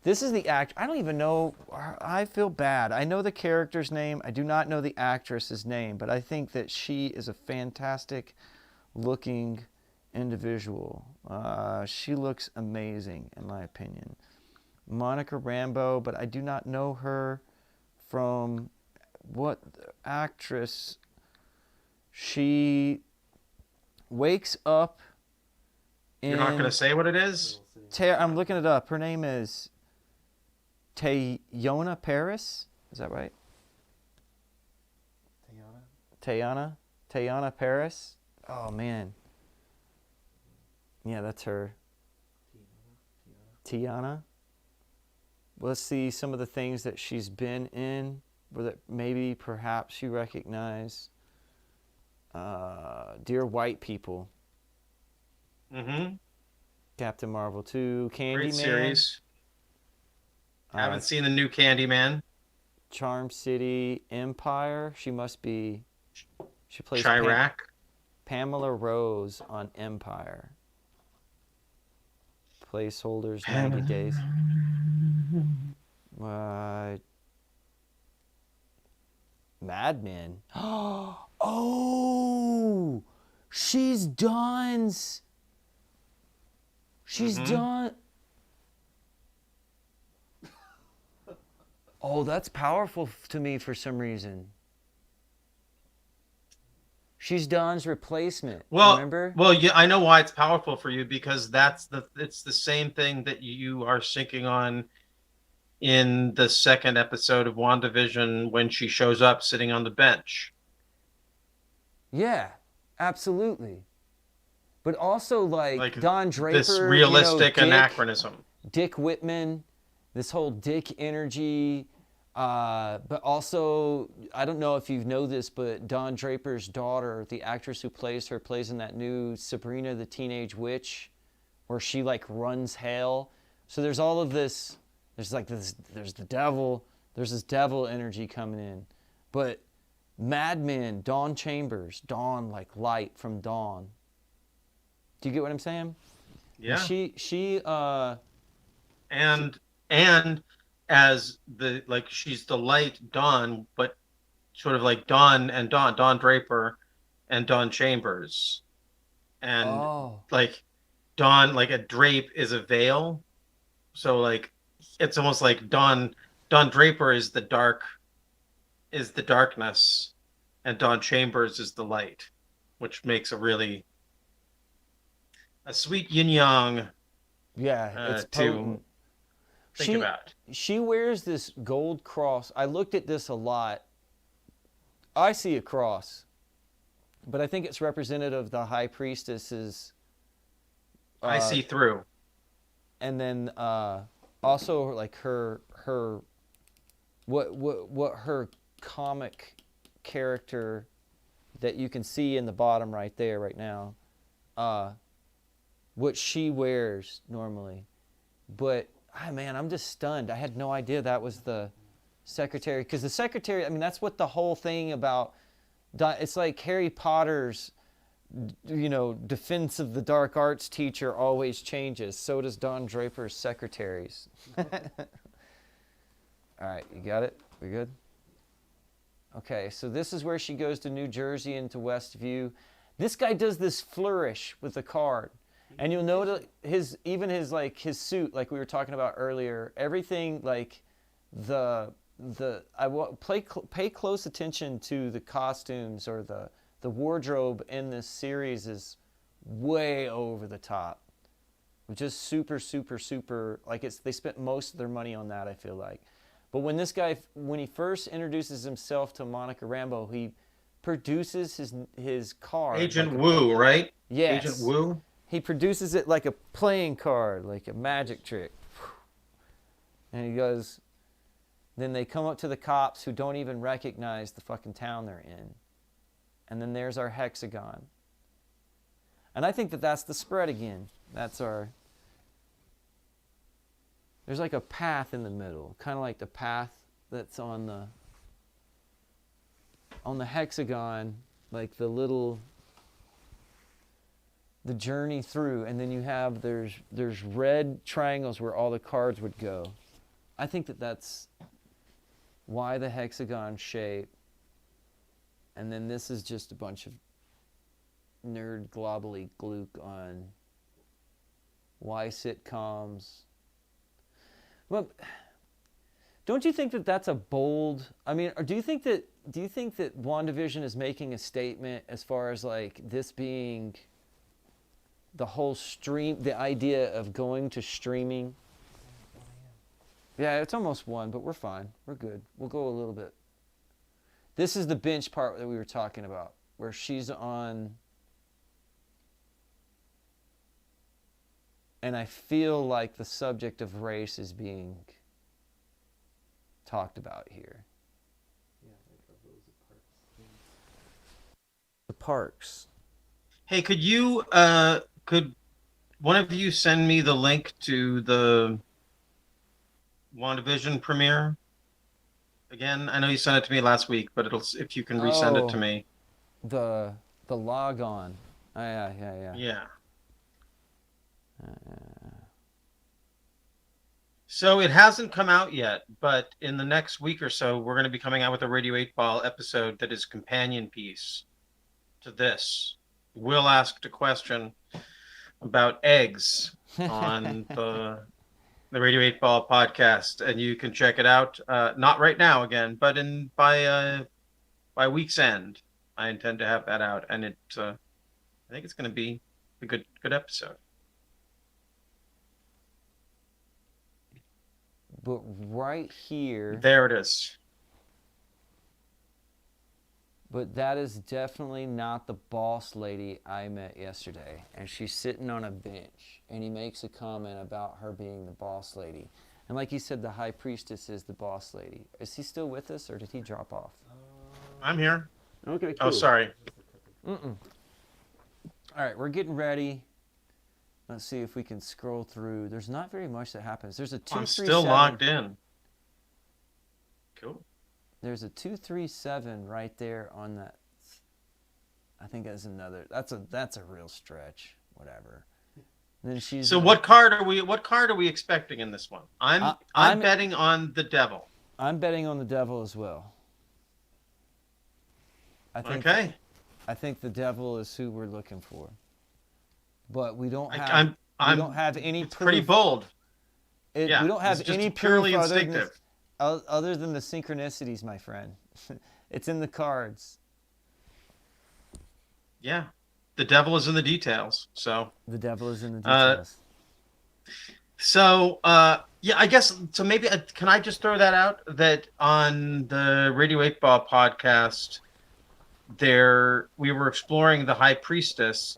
this is the act. I don't even know. I feel bad. I know the character's name. I do not know the actress's name, but I think that she is a fantastic looking individual. She looks amazing in my opinion. Monica Rambeau, but I do not know her from what actress. She wakes up in... You're not going to say what it is? I'm looking it up. Her name is Teyona Paris. Is that right? Teyona Paris. Oh, man. Yeah, that's her. Tiana. Let's see some of the things that she's been in, or that maybe perhaps you recognize. Dear White People. Mm-hmm. Captain Marvel 2. Candyman. Great series. Haven't seen the new Candyman. Charm City. Empire. She plays Chirac. Pamela Rose on Empire. Placeholders, 90 days. Mad Men. Oh, she's Dawn's. She's Dawn. Oh, that's powerful to me for some reason. She's Dawn's replacement. Remember? Well, yeah, I know why it's powerful for you, because it's the same thing that you are sinking on in the second episode of WandaVision when she shows up sitting on the bench. Yeah, absolutely. But also like Don Draper, this realistic anachronism. Dick Whitman, this whole Dick energy. But also, I don't know if you know this, but Don Draper's daughter, the actress who plays her, plays in that new Sabrina the Teenage Witch, where she like runs hell. So there's all of this. There's the devil. There's this devil energy coming in. But Mad Men, Dawn Chambers, Dawn like light from dawn. Do you get what I'm saying? Yeah. And and as the, like, she's the light Dawn, but sort of like Dawn Draper and Dawn Chambers. And like Dawn, like a drape is a veil. So like it's almost like Dawn Draper is the darkness, and Dawn Chambers is the light, which makes a sweet yin yang. Yeah, it's potent. Think about. She wears this gold cross. I looked at this a lot. I see a cross, but I think it's representative of the high priestess's. I see through. And then also like her what her comic character that you can see in the bottom right there right now, what she wears normally, but. Man, I'm just stunned. I had no idea that was the secretary. Because the secretary, I mean, that's what the whole thing about... It's like Harry Potter's, Defense of the Dark Arts teacher always changes. So does Don Draper's secretaries. All right, you got it? We good? Okay, so this is where she goes to New Jersey into Westview. This guy does this flourish with the card. And you'll notice his like his suit, like we were talking about earlier, everything like pay close attention to the costumes or the wardrobe in this series is way over the top. Just super, super, super, like they spent most of their money on that, I feel like. But when this guy, when he first introduces himself to Monica Rambeau, he produces his card. Agent like Wu, right? Yes. Agent Wu? He produces it like a playing card, like a magic trick. And he goes, then they come up to the cops who don't even recognize the fucking town they're in. And then there's our hexagon. And I think that that's the spread again. That's our... There's like a path in the middle, kind of like the path that's on the hexagon, like the journey through, and then you have, there's red triangles where all the cards would go. I think that that's why the hexagon shape, and then this is just a bunch of nerd globbly glook on why sitcoms. Well, don't you think that that's a bold? I mean, or do you think that WandaVision is making a statement as far as like this being the whole stream, the idea of going to streaming? Yeah, it's almost 1, but we're fine. We're good. We'll go a little bit. This is the bench part that we were talking about, where she's on. And I feel like the subject of race is being talked about here. Yeah, like the Rosa Parks thing. The parks. Hey, could one of you send me the link to the WandaVision premiere? Again, I know you sent it to me last week, but if you can resend it to me. The log on. Oh, yeah. Yeah. So it hasn't come out yet, but in the next week or so, we're going to be coming out with a Radio 8-Ball episode that is companion piece to this. Will asked a question about eggs on the Radio 8-Ball podcast, and you can check it out. Not right now again, but by week's end, I intend to have that out, and I think it's going to be a good episode. But right here... There it is. But that is definitely not the boss lady I met yesterday. And she's sitting on a bench. And he makes a comment about her being the boss lady. And like you said, the high priestess is the boss lady. Is he still with us, or did he drop off? I'm here. Okay, cool. Oh, sorry. All right, we're getting ready. Let's see if we can scroll through. There's not very much that happens. There's a 237. I'm still logged in. Cool. There's a 237 right there on that. I think that's another. That's a real stretch. Whatever. And then she's. So what card are we expecting in this one? I'm betting on the devil. I'm betting on the devil as well. Okay. I think the devil is who we're looking for. But we don't have. We don't have any proof. Pretty bold. We don't have any purely proof instinctive. Other than the synchronicities, my friend. It's in the cards. Yeah. The devil is in the details. So. The devil is in the details. Yeah, I guess so. Maybe can I just throw that out that on the Radio 8-Ball podcast, we were exploring the High Priestess.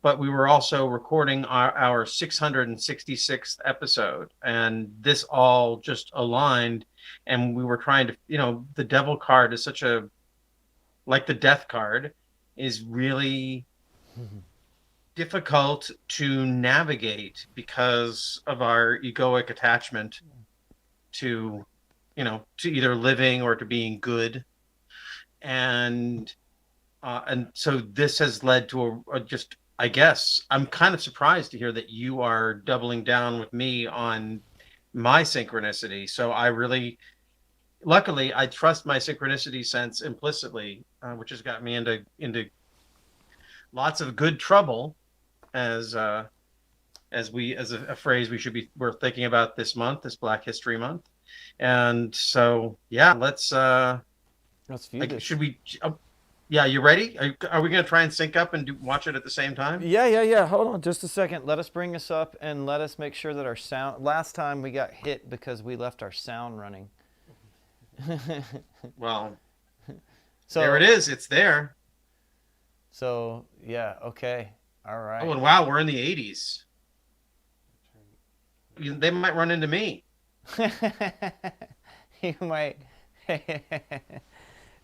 But we were also recording our 666th episode, and this all just aligned, and we were trying to, the devil card is like the death card, is really difficult to navigate because of our egoic attachment to either living or to being good. And so this has led to I guess I'm kind of surprised to hear that you are doubling down with me on my synchronicity. So luckily, I trust my synchronicity sense implicitly, which has got me into lots of good trouble as as a phrase we're thinking about this month, this Black History Month. And so, yeah, let's view like, this. should we? Yeah, you ready? Are we going to try and sync up and watch it at the same time? Yeah. Hold on just a second. Let us bring this up and let us make sure that our sound. Last time we got hit because we left our sound running. Well, So there it is. It's there. So yeah, okay, all right. Oh, and wow, we're in the 80s. They might run into me. You might.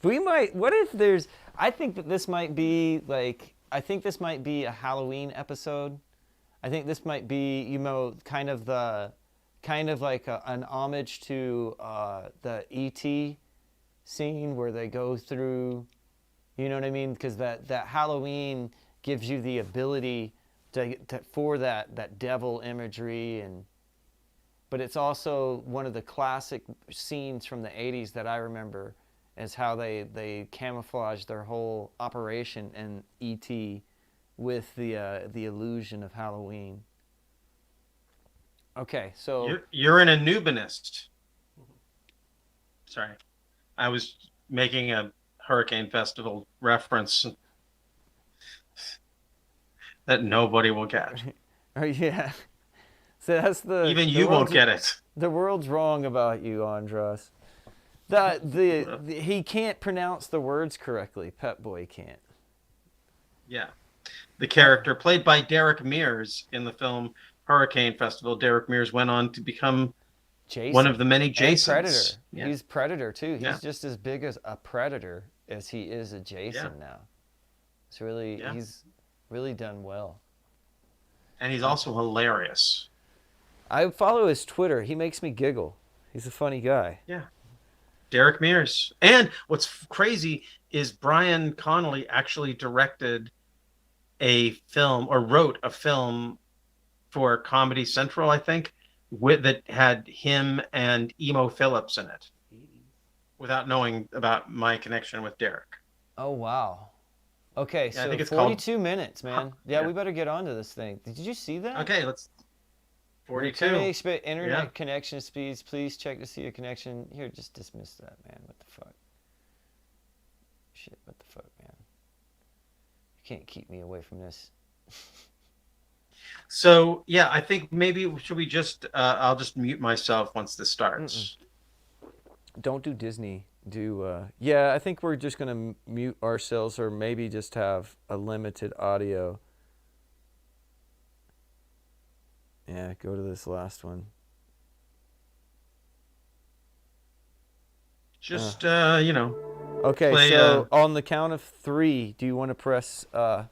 We might. What if there's? I think that this might be like. I think this might be a Halloween episode. I think this might be, you know, kind of like an homage to the E.T. scene where they go through. You know what I mean? Because that Halloween gives you the ability for that devil imagery, but it's also one of the classic scenes from the 80s that I remember, is how they camouflage their whole operation in E.T. with the illusion of Halloween. Okay, so you're an Anubanist. Sorry, I was making a Hurricane Festival reference that nobody will get. Oh yeah. So that's even you won't get it. The world's wrong about you, Andras. He can't pronounce the words correctly. Pep Boy can't. Yeah, the character played by Derek Mears in the film Hurricane Festival. Derek Mears went on to become Jason, one of the many Jasons. Predator. Yeah. He's Predator too. Yeah. He's just as big as a Predator as he is a Jason now. It's really he's really done well. And he's also hilarious. I follow his Twitter. He makes me giggle. He's a funny guy. Yeah. Derek Mears. And what's crazy is Brian Connolly actually directed a film, or wrote a film for Comedy Central, I think, that had him and Emo Phillips in it, without knowing about my connection with Derek. Oh, wow. Okay, Yeah, so I think it's 42 minutes, man. Yeah, yeah, we better get on to this thing. Did you see that? Okay, let's... 42. Internet connection speeds. Please check to see a connection. Here, just dismiss that, man. What the fuck? Shit, what the fuck, man? You can't keep me away from this. So, yeah, I think maybe should we just... I'll just mute myself once this starts. Don't do Disney. Yeah, I think we're just going to mute ourselves, or maybe just have a limited audio. Yeah, go to this last one. Just, you know. Okay, so on the count of 3, do you want to press... on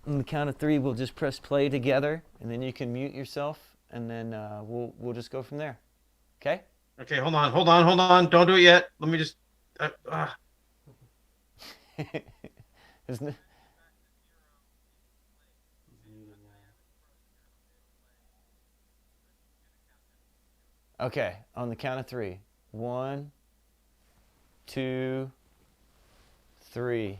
the count of 3, we'll just press play together, and then you can mute yourself, and then we'll just go from there. Okay? Okay, hold on. Don't do it yet. Let me just... Isn't it? Okay, on the count of 3. 1, 2, 3.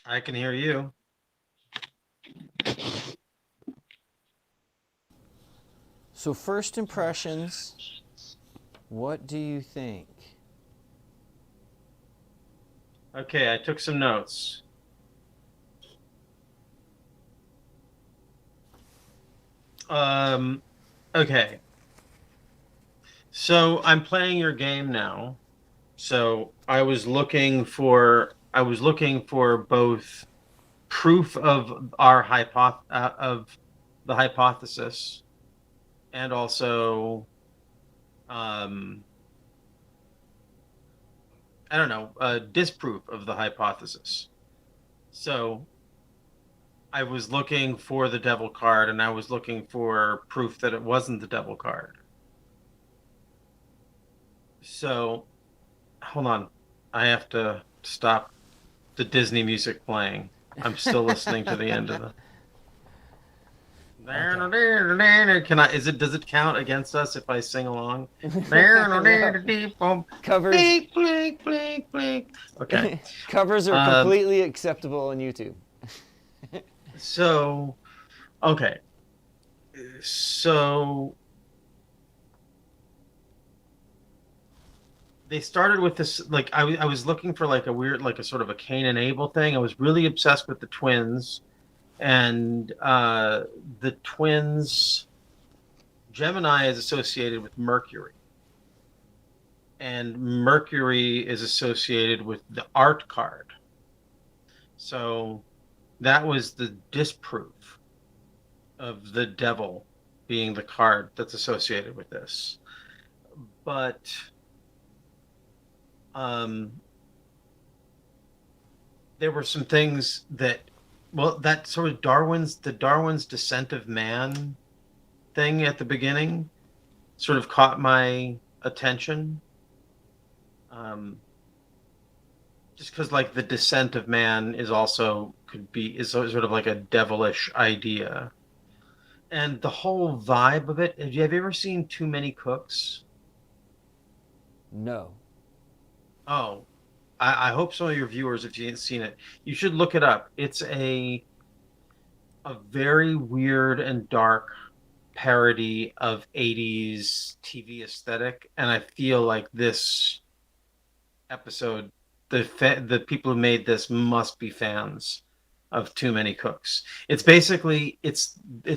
I can hear you. So first impressions, what do you think? Okay, I took some notes. Okay. So I'm playing your game now. So I was looking for both proof of our of the hypothesis, and also I don't know, disproof of the hypothesis. So I was looking for the devil card, and I was looking for proof that it wasn't the devil card. So, hold on. I have to stop the Disney music playing. I'm still listening to the end of the. Okay. Can I? Does it count against us if I sing along? Covers. Blink, blink, blink, blink. Okay. Covers are completely acceptable on YouTube. So, okay. So they started with this, like I was looking for like a weird, like a sort of a Cain and Abel thing. I was really obsessed with the twins, and the twins, Gemini is associated with Mercury, and Mercury is associated with the art card. So that was the disproof of the devil being the card that's associated with this. But there were some things that, well, that sort of Darwin's descent of man thing at the beginning sort of caught my attention. Just because, like, the descent of man is sort of like a devilish idea, and the whole vibe of it. Have you ever seen Too Many Cooks? No. Oh, I hope some of your viewers, if you haven't seen it, you should look it up. It's a very weird and dark parody of 80s TV aesthetic, and I feel like this episode, the people who made this must be fans of Too Many Cooks. It's basically, it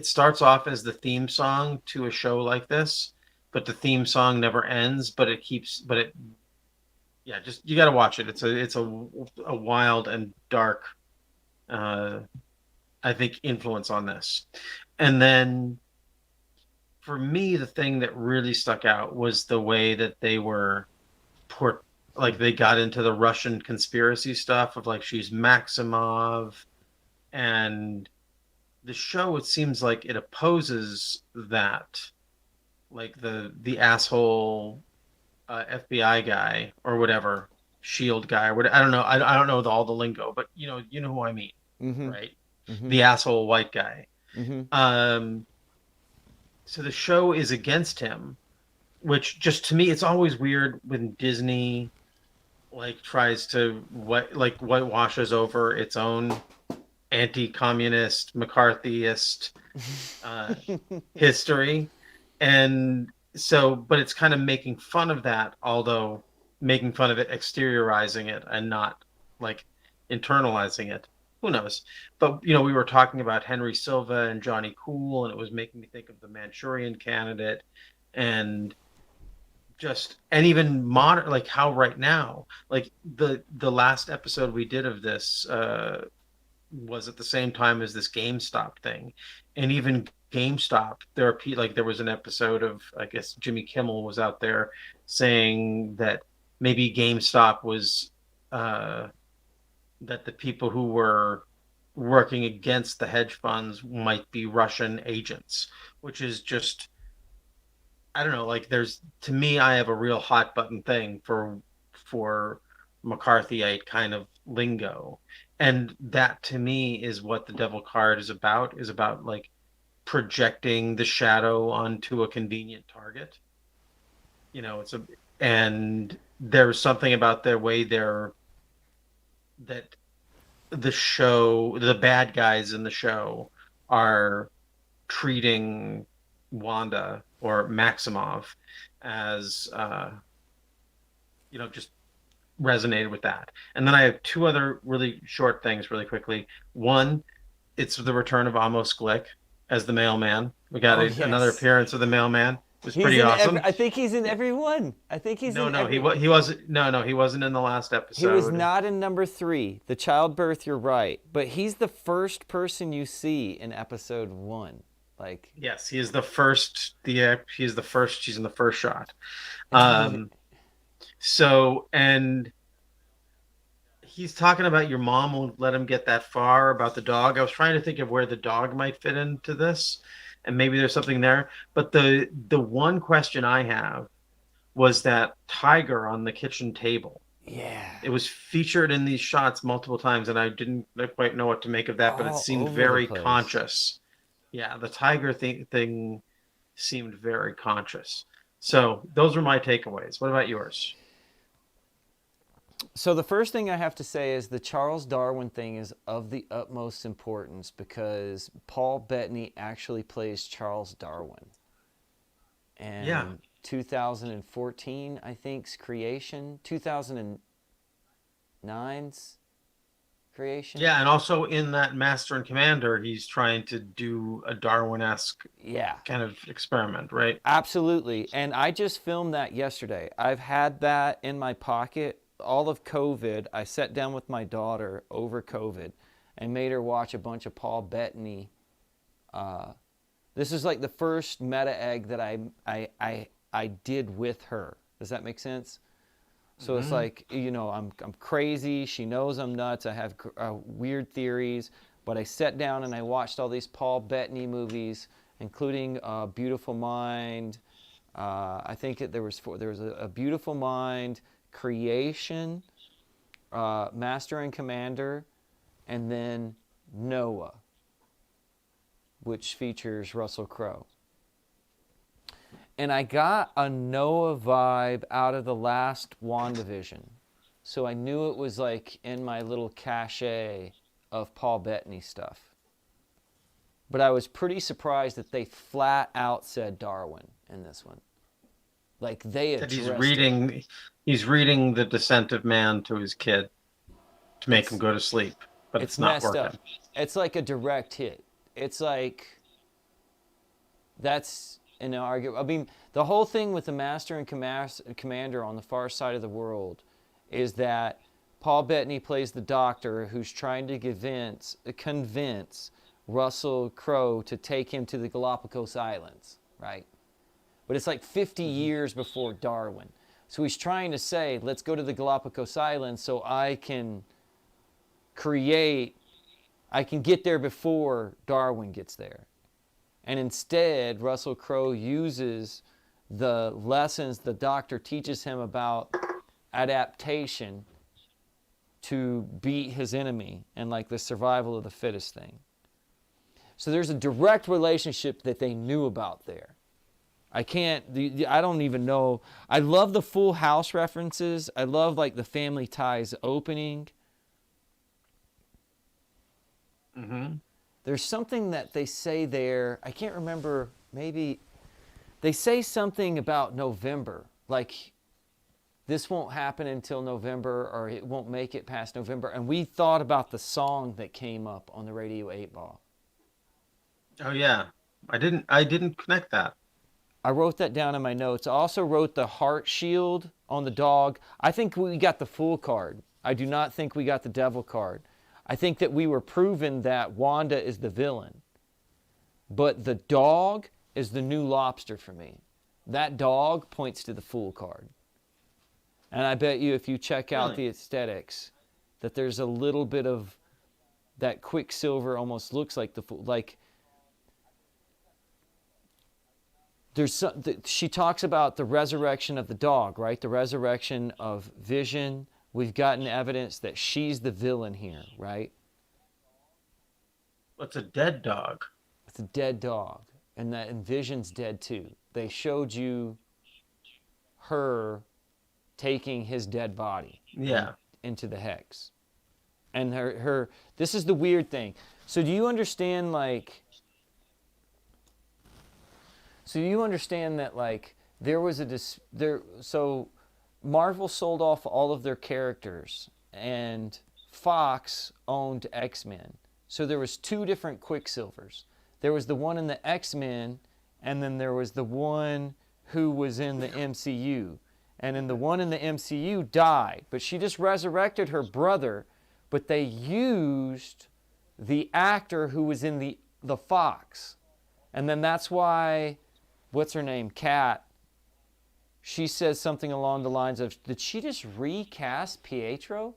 starts off as the theme song to a show like this, but the theme song never ends, yeah, just, you got to watch it. It's a wild and dark, I think, influence on this. And then for me, the thing that really stuck out was the way that they were like, they got into the Russian conspiracy stuff of, like, she's Maximov, and the show, it seems like it opposes that, like the asshole FBI guy or whatever, Shield guy or whatever. I don't know. I don't know all the lingo, but you know who I mean, Mm-hmm. right? Mm-hmm. The asshole white guy. Mm-hmm. So the show is against him, which, just to me, it's always weird when Disney, like, tries to whitewashes over its own anti-communist, McCarthyist history. And so, but it's kind of making fun of that, although making fun of it, exteriorizing it, and not, like, internalizing it. Who knows? But, we were talking about Henry Silva and Johnny Cool, and it was making me think of the Manchurian Candidate, and even modern, like, how right now, like, the last episode we did of this was at the same time as this GameStop thing, and even GameStop, there was an episode of, I guess, Jimmy Kimmel was out there saying that maybe GameStop was that the people who were working against the hedge funds might be Russian agents, which is just, I don't know, like, to me, I have a real hot button thing for McCarthyite kind of lingo. And that, to me, is what the devil card is about, like, projecting the shadow onto a convenient target. And there's something about their way that the show, the bad guys in the show, are treating Wanda or Maximov as, just resonated with that. And then I have two other really short things really quickly. One, it's the return of Amos Glick as the mailman. We got Oh another yes. appearance of the mailman. It was He's pretty in awesome. I think he's in every one. I think he's No, in no, every. he wasn't. No, he wasn't in the last episode. He was not in number 3, the childbirth. You're right, but he's the first person you see in episode 1. Like, Yes, he is the first. He's the first. She's in the first shot. and So, and he's talking about your mom won't let him get that far about the dog. I was trying to think of where the dog might fit into this, and maybe there's something there. But the one question I have was that tiger on the kitchen table. yeah, It was featured in these shots multiple times, and I didn't quite know what to make of that, but it all seemed over the very place. conscious. Yeah, the tiger thing seemed very conscious. So those were my takeaways. What about yours? So the first thing I have to say is the Charles Darwin thing is of the utmost importance because Paul Bettany actually plays Charles Darwin. And Yeah. 2014, I think's creation, 2009's creation. Yeah, and also in that Master and Commander, he's trying to do a Darwin-esque Yeah. kind of experiment, right? Absolutely. And I just filmed that yesterday. I've had that in my pocket all of COVID. I sat down with my daughter over COVID and made her watch a bunch of Paul Bettany. This is like the first meta egg that I did with her. Does that make sense? So it's like, I'm crazy. She knows I'm nuts. I have weird theories. But I sat down and I watched all these Paul Bettany movies, including Beautiful Mind. I think there was a Beautiful Mind, Creation, Master and Commander, and then Noah, which features Russell Crowe. And I got a Noah vibe out of the last WandaVision. So I knew it was like in my little cachet of Paul Bettany stuff. But I was pretty surprised that they flat out said Darwin in this one. Like they That addressed he's reading The Descent of Man to his kid to make him go to sleep, but it's not messed working. up. It's like a direct hit. It's like that's an argument. I mean, the whole thing with the Master and Commander on the far side of the world is that Paul Bettany plays the doctor who's trying to convince Russell Crowe to take him to the Galapagos Islands, right? But it's like 50 years before Darwin. So he's trying to say, let's go to the Galapagos Islands so I can get there before Darwin gets there. And instead, Russell Crowe uses the lessons the doctor teaches him about adaptation to beat his enemy and like the survival of the fittest thing. So there's a direct relationship that they knew about there. I don't even know. I love the Full House references. I love like the Family Ties opening. Mm-hmm. There's something that they say there. I can't remember. Maybe they say something about November. Like this won't happen until November, or it won't make it past November. And we thought about the song that came up on the Radio 8-Ball. Oh yeah, I didn't connect that. I wrote that down in my notes. I also wrote the heart shield on the dog. I think we got the Fool card. I do not think we got the Devil card. I think that we were proven that Wanda is the villain. But the dog is the new lobster for me. That dog points to the Fool card. And I bet you if you check out the aesthetics, that there's a little bit of that Quicksilver almost looks like the Fool. Like, she talks about the resurrection of the dog, right? The resurrection of Vision. We've gotten evidence that she's the villain here, right? It's a dead dog. It's a dead dog. And Vision's dead too. They showed you her taking his dead body Yeah. into the hex. And her this is the weird thing. So do you understand that like there was so Marvel sold off all of their characters and Fox owned X-Men. So there was 2 different Quicksilvers. There was the one in the X-Men, and then there was the one who was in the MCU. And in the one in the MCU died, but she just resurrected her brother, but they used the actor who was in the Fox. And then that's why, what's her name, Kat, she says something along the lines of, did she just recast Pietro?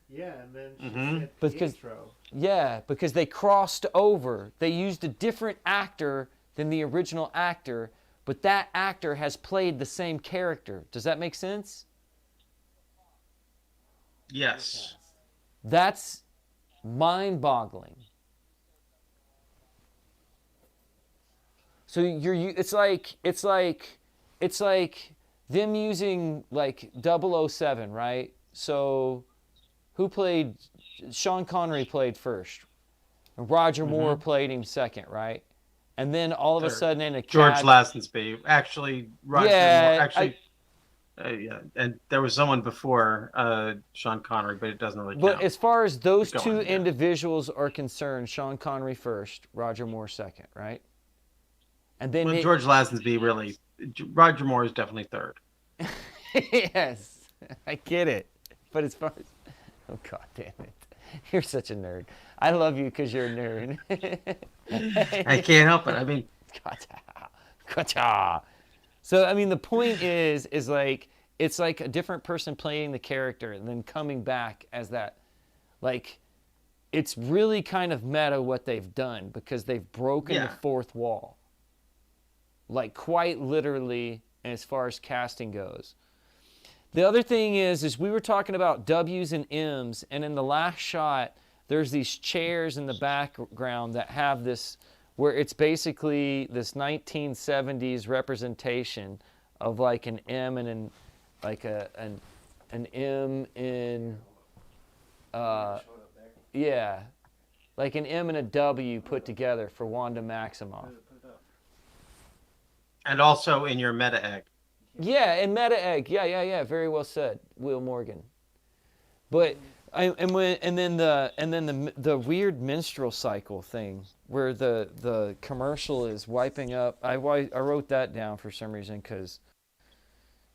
Yeah, and then she said Because, Pietro. yeah, because they crossed over. They used a different actor than the original actor, but that actor has played the same character. Does that make sense? Yes. That's mind-boggling. So it's like them using like 007, right? So who played? Sean Connery played first. Roger Moore played him second, right? And then all of a sudden in a George Lazenby. Actually, Roger Moore. Actually, yeah. And there was someone before Sean Connery, but it doesn't really count. But as far as those two individuals are concerned, Sean Connery first, Roger Moore second, right? And then George Lazenby really, Roger Moore is definitely third. Yes, I get it. But as far as, oh God damn it, you're such a nerd. I love you because you're a nerd. I can't help it. I mean, gotcha. So I mean, the point is like it's like a different person playing the character and then coming back as that. Like, it's really kind of meta what they've done because they've broken the fourth wall. Like quite literally, as far as casting goes. The other thing is we were talking about W's and M's, and in the last shot, there's these chairs in the background that have this, where it's basically this 1970s representation of like an M and like an M in, yeah, like an M and a W put together for Wanda Maximoff. And also in your meta egg. Yeah, and meta egg. Yeah. Very well said, Will Morgan. But and then the weird menstrual cycle thing where the commercial is wiping up. I wrote that down for some reason because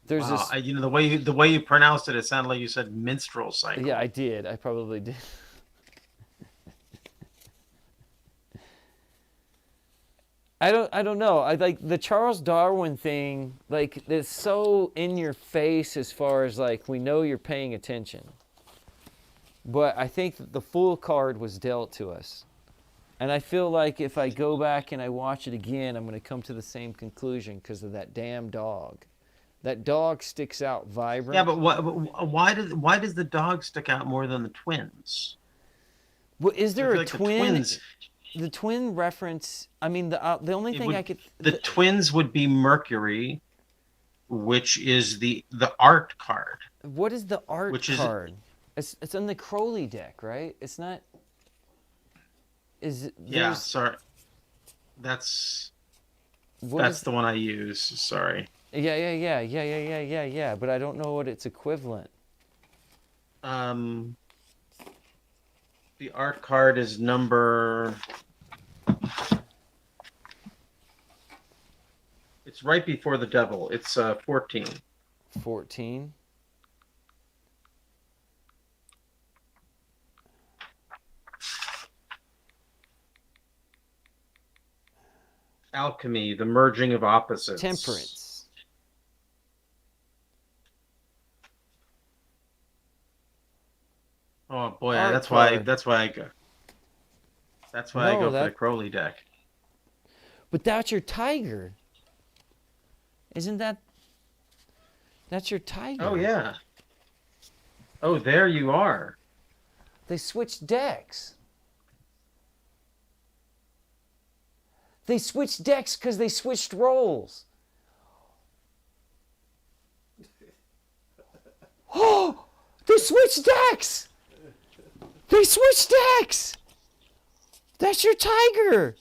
there's this. You know, the way you pronounced it sounded like you said menstrual cycle. Yeah, I did. I probably did. I don't know. I like the Charles Darwin thing. Like, it's so in your face as far as like we know you're paying attention. But I think that the full card was dealt to us, and I feel like if I go back and I watch it again, I'm going to come to the same conclusion because of that damn dog. That dog sticks out vibrant. Yeah, but why does the dog stick out more than the twins? Well, is there a like twin? The twin reference, I mean, the only thing I could... The twins would be Mercury, which is the art card. What is the art card? It's on the Crowley deck, right? It's not... Yeah, sorry. That's the one I use, sorry. Yeah, but I don't know what its equivalent. The art card is number... It's right before the devil. It's 14. 14? Alchemy, the merging of opposites. Temperance. Oh boy, that's why I go. That's why I go for the Crowley deck. But that's your tiger. Isn't that... That's your tiger. Oh, yeah. Oh, there you are. They switched decks. They switched decks because they switched roles. Oh! They switched decks! They switched decks! That's your tiger!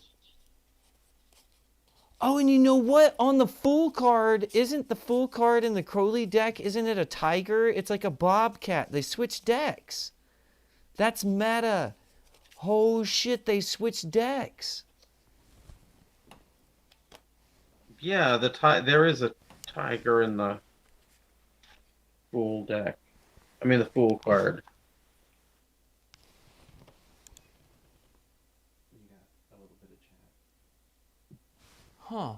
Oh, and you know what? On the full card, isn't the full card in the Crowley deck, isn't it a tiger? It's like a bobcat. They switched decks. That's meta. Oh shit, they switched decks. Yeah, there is a tiger in the full deck. I mean, the full card. You got a little bit of chat. Huh.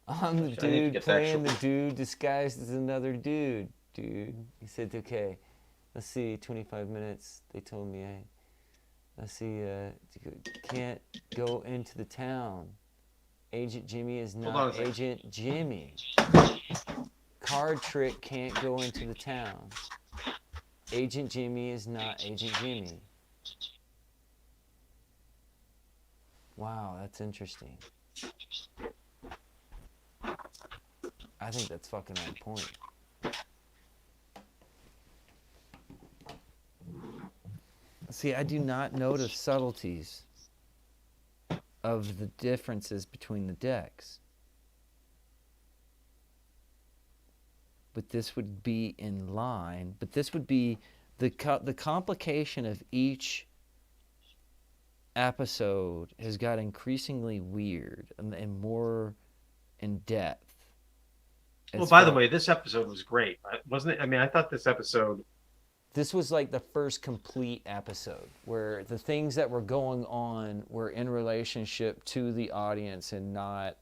I'm the I need to dude get the playing actual- the dude disguised as another dude. Dude. He said, okay, let's see, 25 minutes. They told me let's see, can't go into the town. Agent Jimmy is Hold on not a second. Agent Jimmy. Card trick can't go into the town. Agent Jimmy is not Agent Jimmy. Wow, that's interesting. I think that's fucking on point. See, I do not notice subtleties of the differences between the decks. But this would be in line. But this would be the complication of each episode has got increasingly weird and more in depth. Well, by the way, this episode was great, wasn't it? I mean, I thought this episode... This was like the first complete episode where the things that were going on were in relationship to the audience and not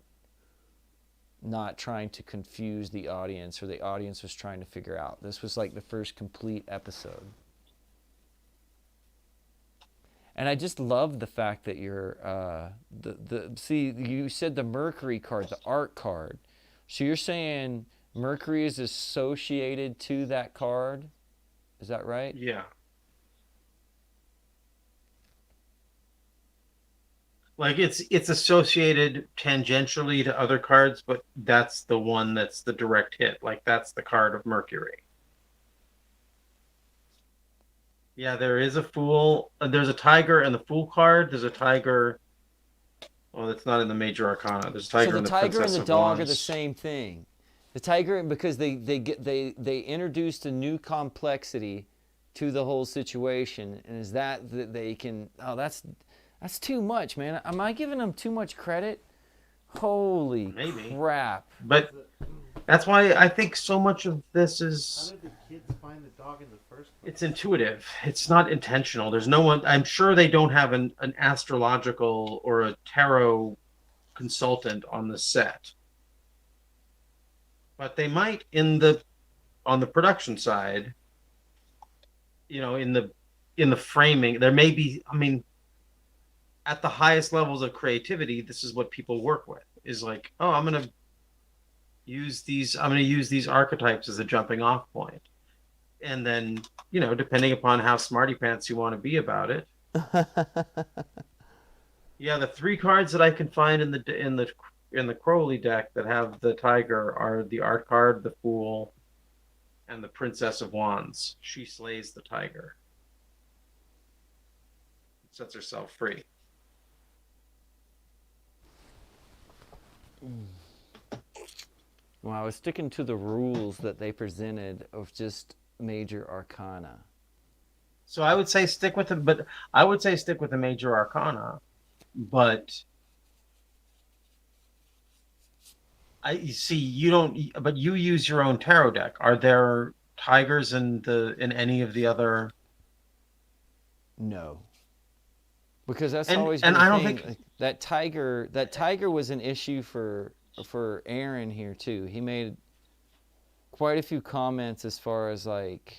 trying to confuse the audience, or the audience was trying to figure out. This was like the first complete episode. And I just love the fact that you're see, you said the Mercury card, the art card. So you're saying Mercury is associated to that card? Is that right? Yeah. Like it's associated tangentially to other cards, but that's the one that's the direct hit. Like that's the card of Mercury. Yeah, there is a fool. There's a tiger in the fool card. There's a tiger. Well, it's not in the major arcana. There's a tiger So in the the tiger and Princess the of dog Wands. are the same thing. The tiger, because they introduced a new complexity to the whole situation, and is that they can, oh, that's too much, man. Am I giving them too much credit? Holy Maybe. crap. But that's why I think so much of this is... How did the kids find the dog in the first place? It's intuitive. It's not intentional. There's no one... I'm sure they don't have an astrological or a tarot consultant on the set. But they might on the production side, you know, in the framing, there may be, I mean, at the highest levels of creativity, this is what people work with, is like, oh, I'm going to use these archetypes as a jumping off point. And then, you know, depending upon how smarty pants you want to be about it. Yeah, the 3 cards that I can find in the Crowley deck that have the tiger are the art card, the Fool, and the Princess of Wands. She slays the tiger. Sets herself free. Well, I was sticking to the rules that they presented of just major arcana. So I would say stick with the major arcana, but you see, but you use your own tarot deck. Are there tigers in any of the other? No. Because that's And- always and been a I don't thing. think- Like, that tiger was an issue for Aaron here too. He made quite a few comments as far as like,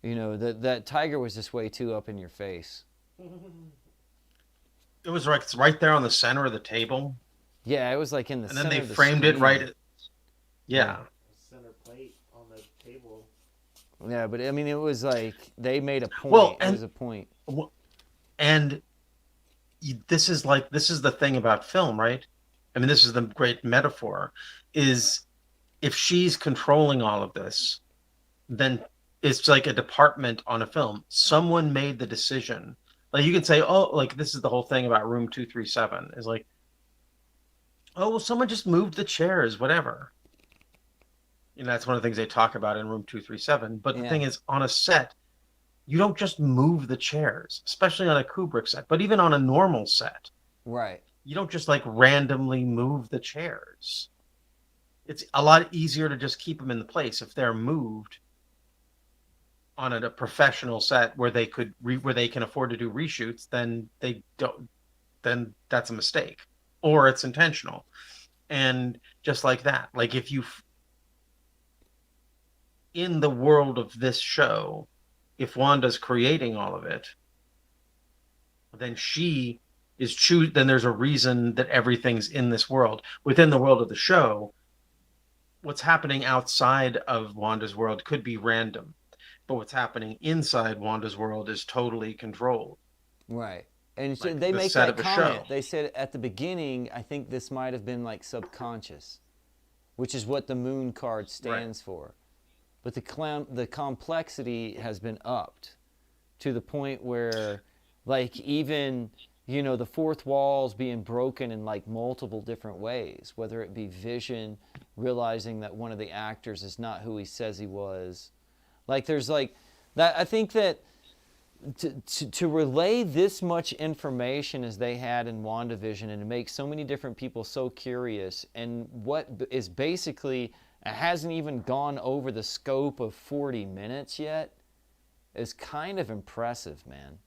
you know, that tiger was just way too up in your face. It was right there on the center of the table, Yeah, it was like in the and center then they of the framed it screen. right. Yeah. Center plate on the table. Yeah, but I mean, it was like they made a point. Well, It and- was a point. And this is the thing about film, right? I mean, this is the great metaphor, is if she's controlling all of this, then it's like a department on a film. Someone made the decision. Like you can say, oh, like this is the whole thing about room 237 is like, oh, well, someone just moved the chairs, whatever. You know, that's one of the things they talk about in room 237. But the thing is, on a set, you don't just move the chairs, especially on a Kubrick set, but even on a normal set. Right. You don't just like randomly move the chairs. It's a lot easier to just keep them in the place if they're moved on a professional set where they could where they can afford to do reshoots. Then they don't. Then that's a mistake, or it's intentional. And just like that, like if you in the world of this show, if Wanda's creating all of it, then she is then there's a reason that everything's in this world. Within the world of the show, what's happening outside of Wanda's world could be random, but what's happening inside Wanda's world is totally controlled. Right. And like they the make set that of a comment. show. They said at the beginning, I think this might have been like subconscious, which is what the moon card stands for. But the complexity has been upped to the point where, like, even, you know, the fourth wall's being broken in like multiple different ways, whether it be Vision realizing that one of the actors is not who he says he was. Like, there's like that. I think that to relay this much information as they had in WandaVision and to make so many different people so curious, and what is basically hasn't even gone over the scope of 40 minutes yet, is kind of impressive, man.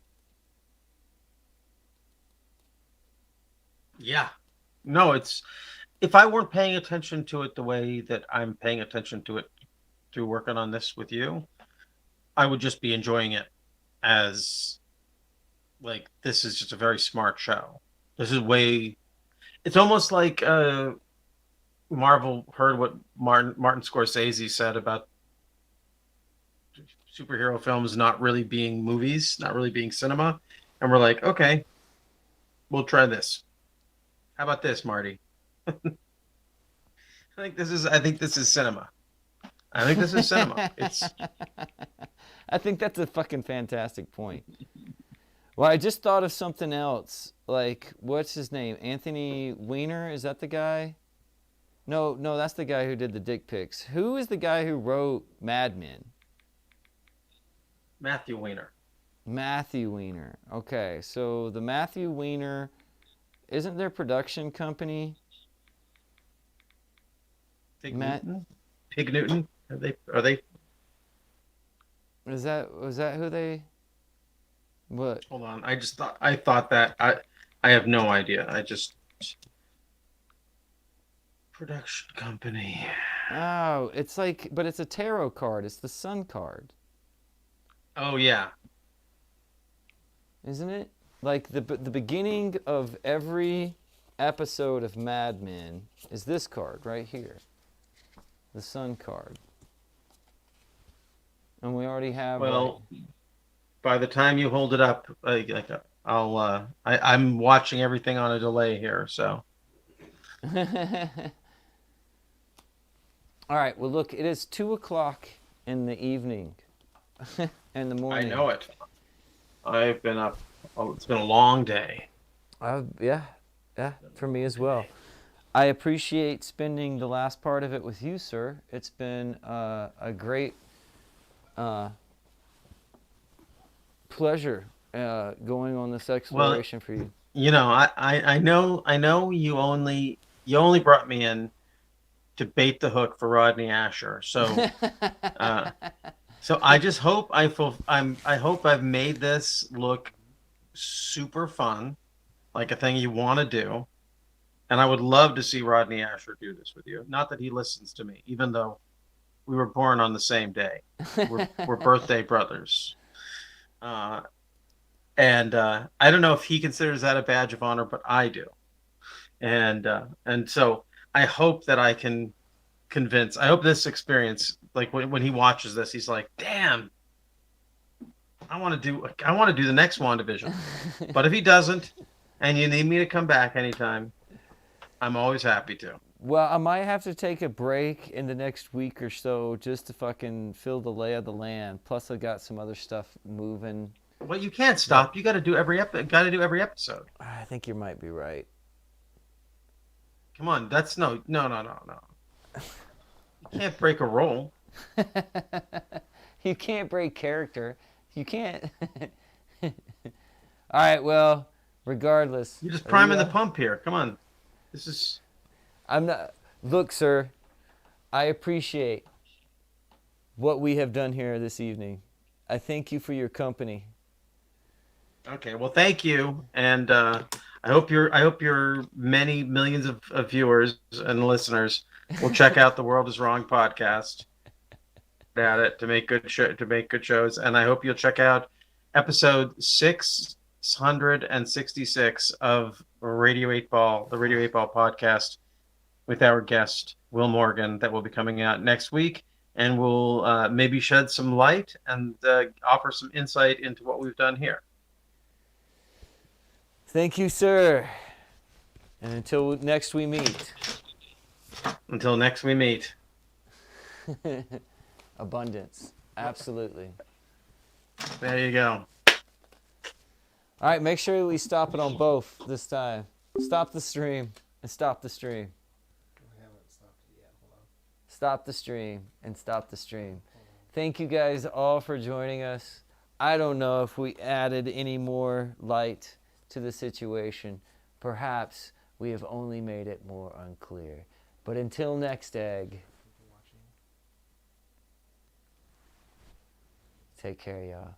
Yeah. No, it's, if I weren't paying attention to it the way that I'm paying attention to it through working on this with you, I would just be enjoying it as like, this is just a very smart show. This is way, it's almost like Marvel heard what Martin Scorsese said about superhero films not really being movies, not really being cinema, and we're like, okay, we'll try this. How about this, Marty? I think this is cinema. I think this is cinema. It's. I think that's a fucking fantastic point. Well, I just thought of something else. Like, what's his name? Anthony Weiner? Is that the guy? No, that's the guy who did the dick pics. Who is the guy who wrote Mad Men? Matthew Weiner. Matthew Weiner. Okay, so the Matthew Weiner, isn't their production company? Pig Newton? Are they? Was that who they? What? Hold on. I thought that I have no idea. Production company. Oh, it's like, but it's a tarot card. It's the Sun card. Oh yeah. Isn't it? Like the beginning of every episode of Mad Men is this card right here. The Sun card. And we already have. Well, by the time you hold it up, I'm watching everything on a delay here, so. All right. Well, look, it is 2:00 in the evening, in the morning. I know it. I've been up. Oh, it's been a long day. Yeah, for me as well. I appreciate spending the last part of it with you, sir. It's been a great pleasure going on this exploration for you. You know, I know you only brought me in to bait the hook for Rodney Asher. So so I just hope I hope I've made this look super fun, like a thing you want to do. And I would love to see Rodney Asher do this with you. Not that he listens to me, even though we were born on the same day. We're birthday brothers. And I don't know if he considers that a badge of honor, but I do. And so I hope that I can convince. I hope this experience, like when he watches this, he's like, "Damn, I want to do the next WandaVision." But if he doesn't, and you need me to come back anytime, I'm always happy to. Well, I might have to take a break in the next week or so just to fucking feel the lay of the land. Plus, I got some other stuff moving. Well, you can't stop. You got to do every episode. I think you might be right. Come on, that's no. You can't break a role. You can't break character. You can't. All right, well, regardless. You're just priming the pump here. Come on. This is... I'm not... Look, sir, I appreciate what we have done here this evening. I thank you for your company. Okay, well, thank you. And I hope your many millions of viewers and listeners will check out the World Is Wrong podcast at it to make good shows. And I hope you'll check out episode 666 of Radio 8Ball, the Radio 8Ball podcast, with our guest Will Morgan, that will be coming out next week, and we'll maybe shed some light and offer some insight into what we've done here. Thank you, sir. And until next we meet. Until next we meet. Abundance. Absolutely. There you go. All right, make sure we stop it on both this time. Stop the stream and stop the stream. We haven't stopped it yet. Hold on. Stop the stream and stop the stream. Thank you guys all for joining us. I don't know if we added any more light to the situation. Perhaps we have only made it more unclear. But until next egg, take care, y'all.